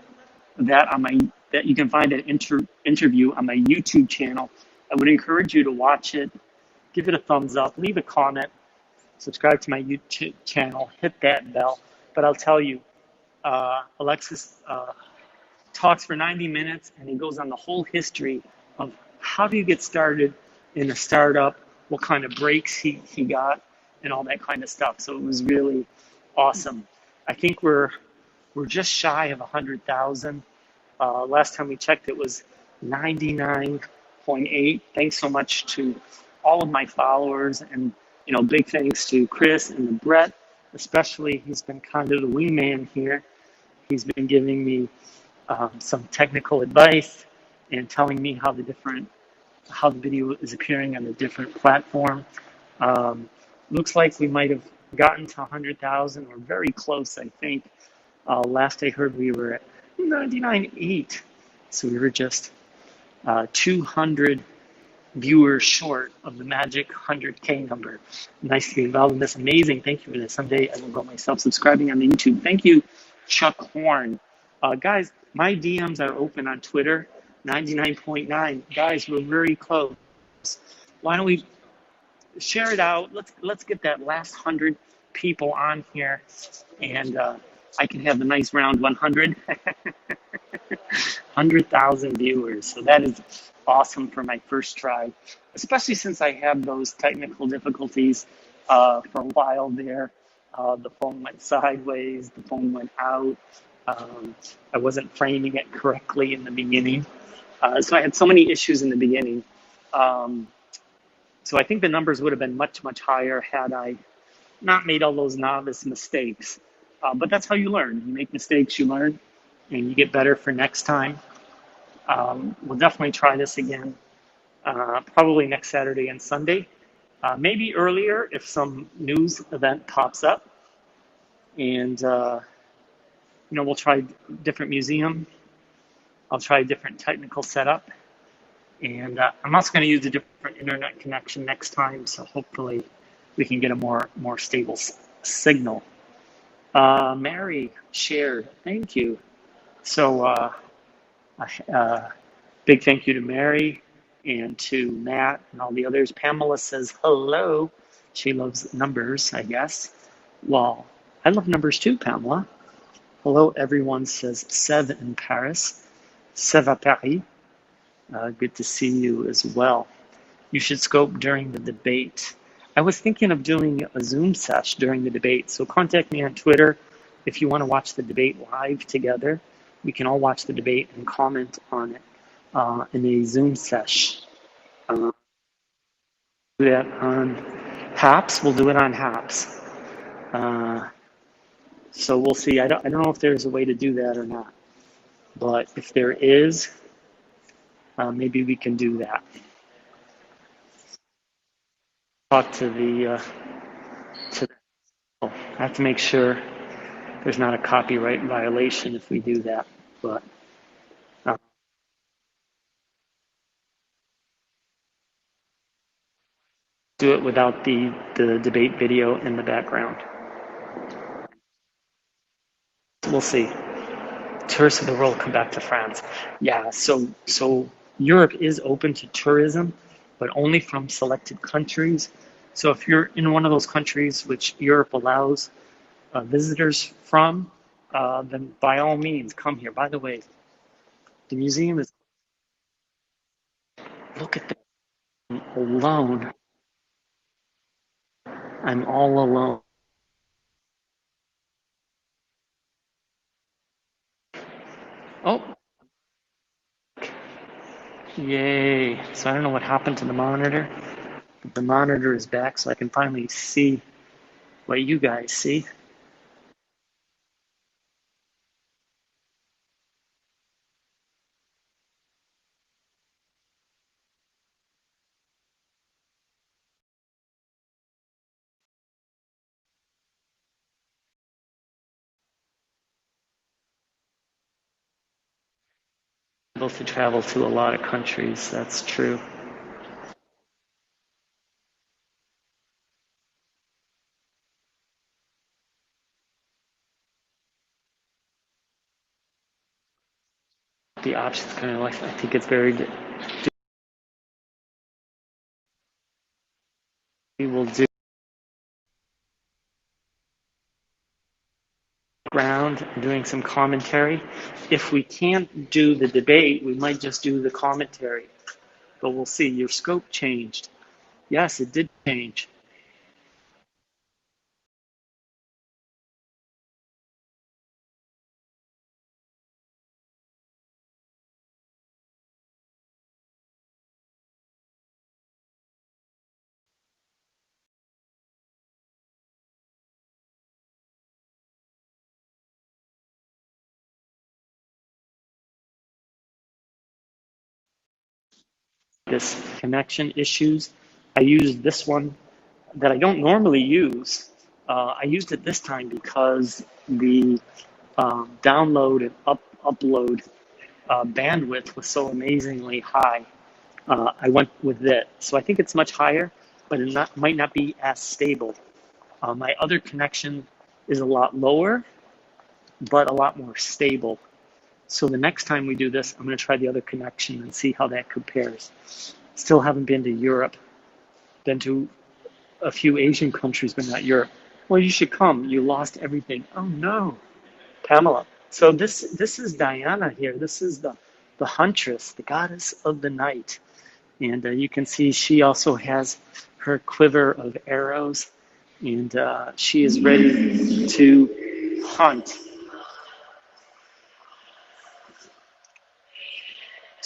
you can find an interview on my YouTube channel. I would encourage you to watch it, give it a thumbs up, leave a comment, subscribe to my YouTube channel, hit that bell. But I'll tell you, Alexis talks for 90 minutes and he goes on the whole history of how do you get started in a startup, what kind of breaks he got, and all that kind of stuff. So it was really awesome. I think we're just shy of 100,000. Last time we checked, it was 99.8. Thanks so much to all of my followers, and big thanks to Chris and Brett, especially. He's been kind of the wingman here. He's been giving me some technical advice and telling me how the video is appearing on a different platform. Looks like we might have gotten to 100,000 or very close, I think. Last I heard, we were at 99.8. So we were just 200 viewers short of the magic 100K number. Nice to be involved in this. Amazing. Thank you for this. Someday I will go myself subscribing on the YouTube. Thank you, Chuck Horn. Guys, my DMs are open on Twitter. 99.9. Guys, we're very close. Why don't we share it out? Let's get that last 100 people on here, and I can have the nice round 100. 100,000 viewers. So that is awesome for my first try, especially since I had those technical difficulties for a while there. The phone went sideways, the phone went out. I wasn't framing it correctly in the beginning. So I had so many issues in the beginning. So I think the numbers would have been much, much higher had I not made all those novice mistakes. But that's how you learn. You make mistakes, you learn, and you get better for next time. We'll definitely try this again, probably next Saturday and Sunday. Maybe earlier if some news event pops up. And, we'll try different museum. I'll try a different technical setup. And I'm also going to use a different internet connection next time, so hopefully we can get a more stable signal. Mary shared, thank you. So big thank you to Mary and to Matt and all the others. Pamela says hello. She loves numbers, I guess. Well, I love numbers too, Pamela. Hello, everyone, says Sev in Paris. Sev à Paris. Good to see you as well. You should scope during the debate. I was thinking of doing a Zoom sesh during the debate, so contact me on Twitter if you want to watch the debate live together. We can all watch the debate and comment on it in a Zoom sesh. Do that on Haps. We'll do it on Haps. So we'll see. I don't know if there's a way to do that or not, but if there is, maybe we can do that. Talk to the. I have to make sure there's not a copyright violation if we do that, but. Do it without the debate video in the background. We'll see. Tourists of the world come back to France. Yeah, so Europe is open to tourism, but only from selected countries. So if you're in one of those countries which Europe allows visitors from, then by all means come here. By the way, the museum is. Look at that. I'm alone. I'm all alone. Oh, yay. So I don't know what happened to the monitor. But the monitor is back so I can finally see what you guys see. able to travel to a lot of countries. That's true. The options kind of like I think it's very. We will do ground doing some commentary. If we can't do the debate, we might just do the commentary. But we'll see. Your scope changed. Yes, it did change. This connection issues. I used this one that I don't normally use. I used it this time because the download and upload bandwidth was so amazingly high. I went with it. So I think it's much higher, but might not be as stable. My other connection is a lot lower, but a lot more stable. So the next time we do this, I'm going to try the other connection and see how that compares. Still haven't been to Europe. Been to a few Asian countries, but not Europe. Well, you should come. You lost everything. Oh no, Pamela. So this is Diana here. This is the huntress, the goddess of the night, and you can see she also has her quiver of arrows, and she is ready to hunt.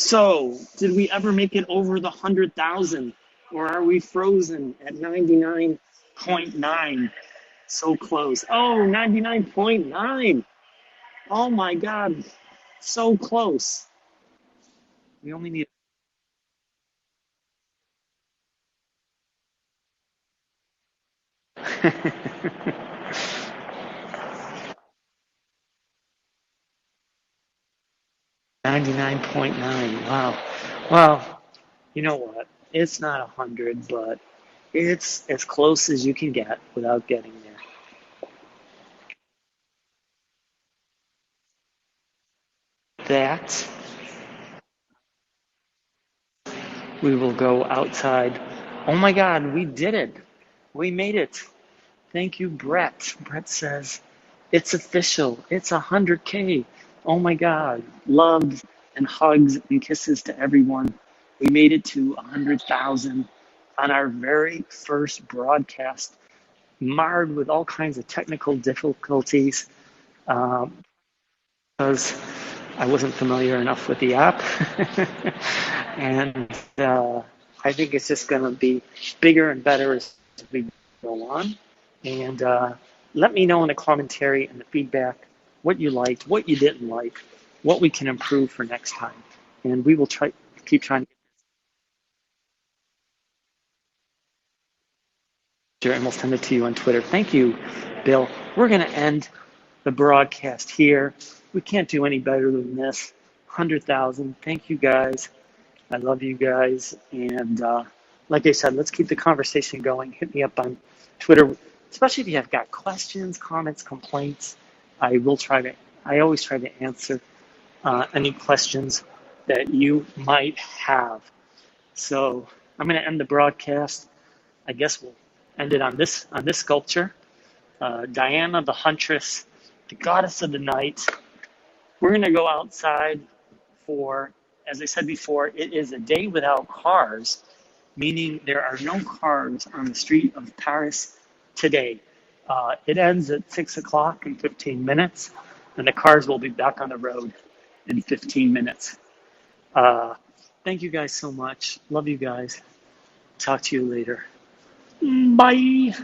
So, did we ever make it over the 100,000, or are we frozen at 99.9? So close. Oh, 99.9. Oh my God, so close. We only need 99.9. Wow. Well, you know what? It's not 100, but it's as close as you can get without getting there. That we will go outside. Oh my God, we did it. We made it. Thank you, Brett. Brett says, it's official. It's 100K. Oh my God. Loves and hugs and kisses to everyone. We made it to 100,000 on our very first broadcast, marred with all kinds of technical difficulties because I wasn't familiar enough with the app. And I think it's just going to be bigger and better as we go on. And let me know in the commentary and the feedback what you liked, what you didn't like, what we can improve for next time. And we will keep trying to and we'll send it to you on Twitter. Thank you, Bill. We're going to end the broadcast here. We can't do any better than this. 100,000. Thank you guys. I love you guys. And like I said, let's keep the conversation going. Hit me up on Twitter, especially if you have got questions, comments, complaints. I always try to answer any questions that you might have. So I'm going to end the broadcast. I guess we'll end it on this sculpture. Diana, the huntress, the goddess of the night. We're going to go outside for, as I said before, it is a day without cars, meaning there are no cars on the street of Paris today. It ends at 6 o'clock in 15 minutes, and the cars will be back on the road in 15 minutes. Thank you guys so much. Love you guys. Talk to you later. Bye.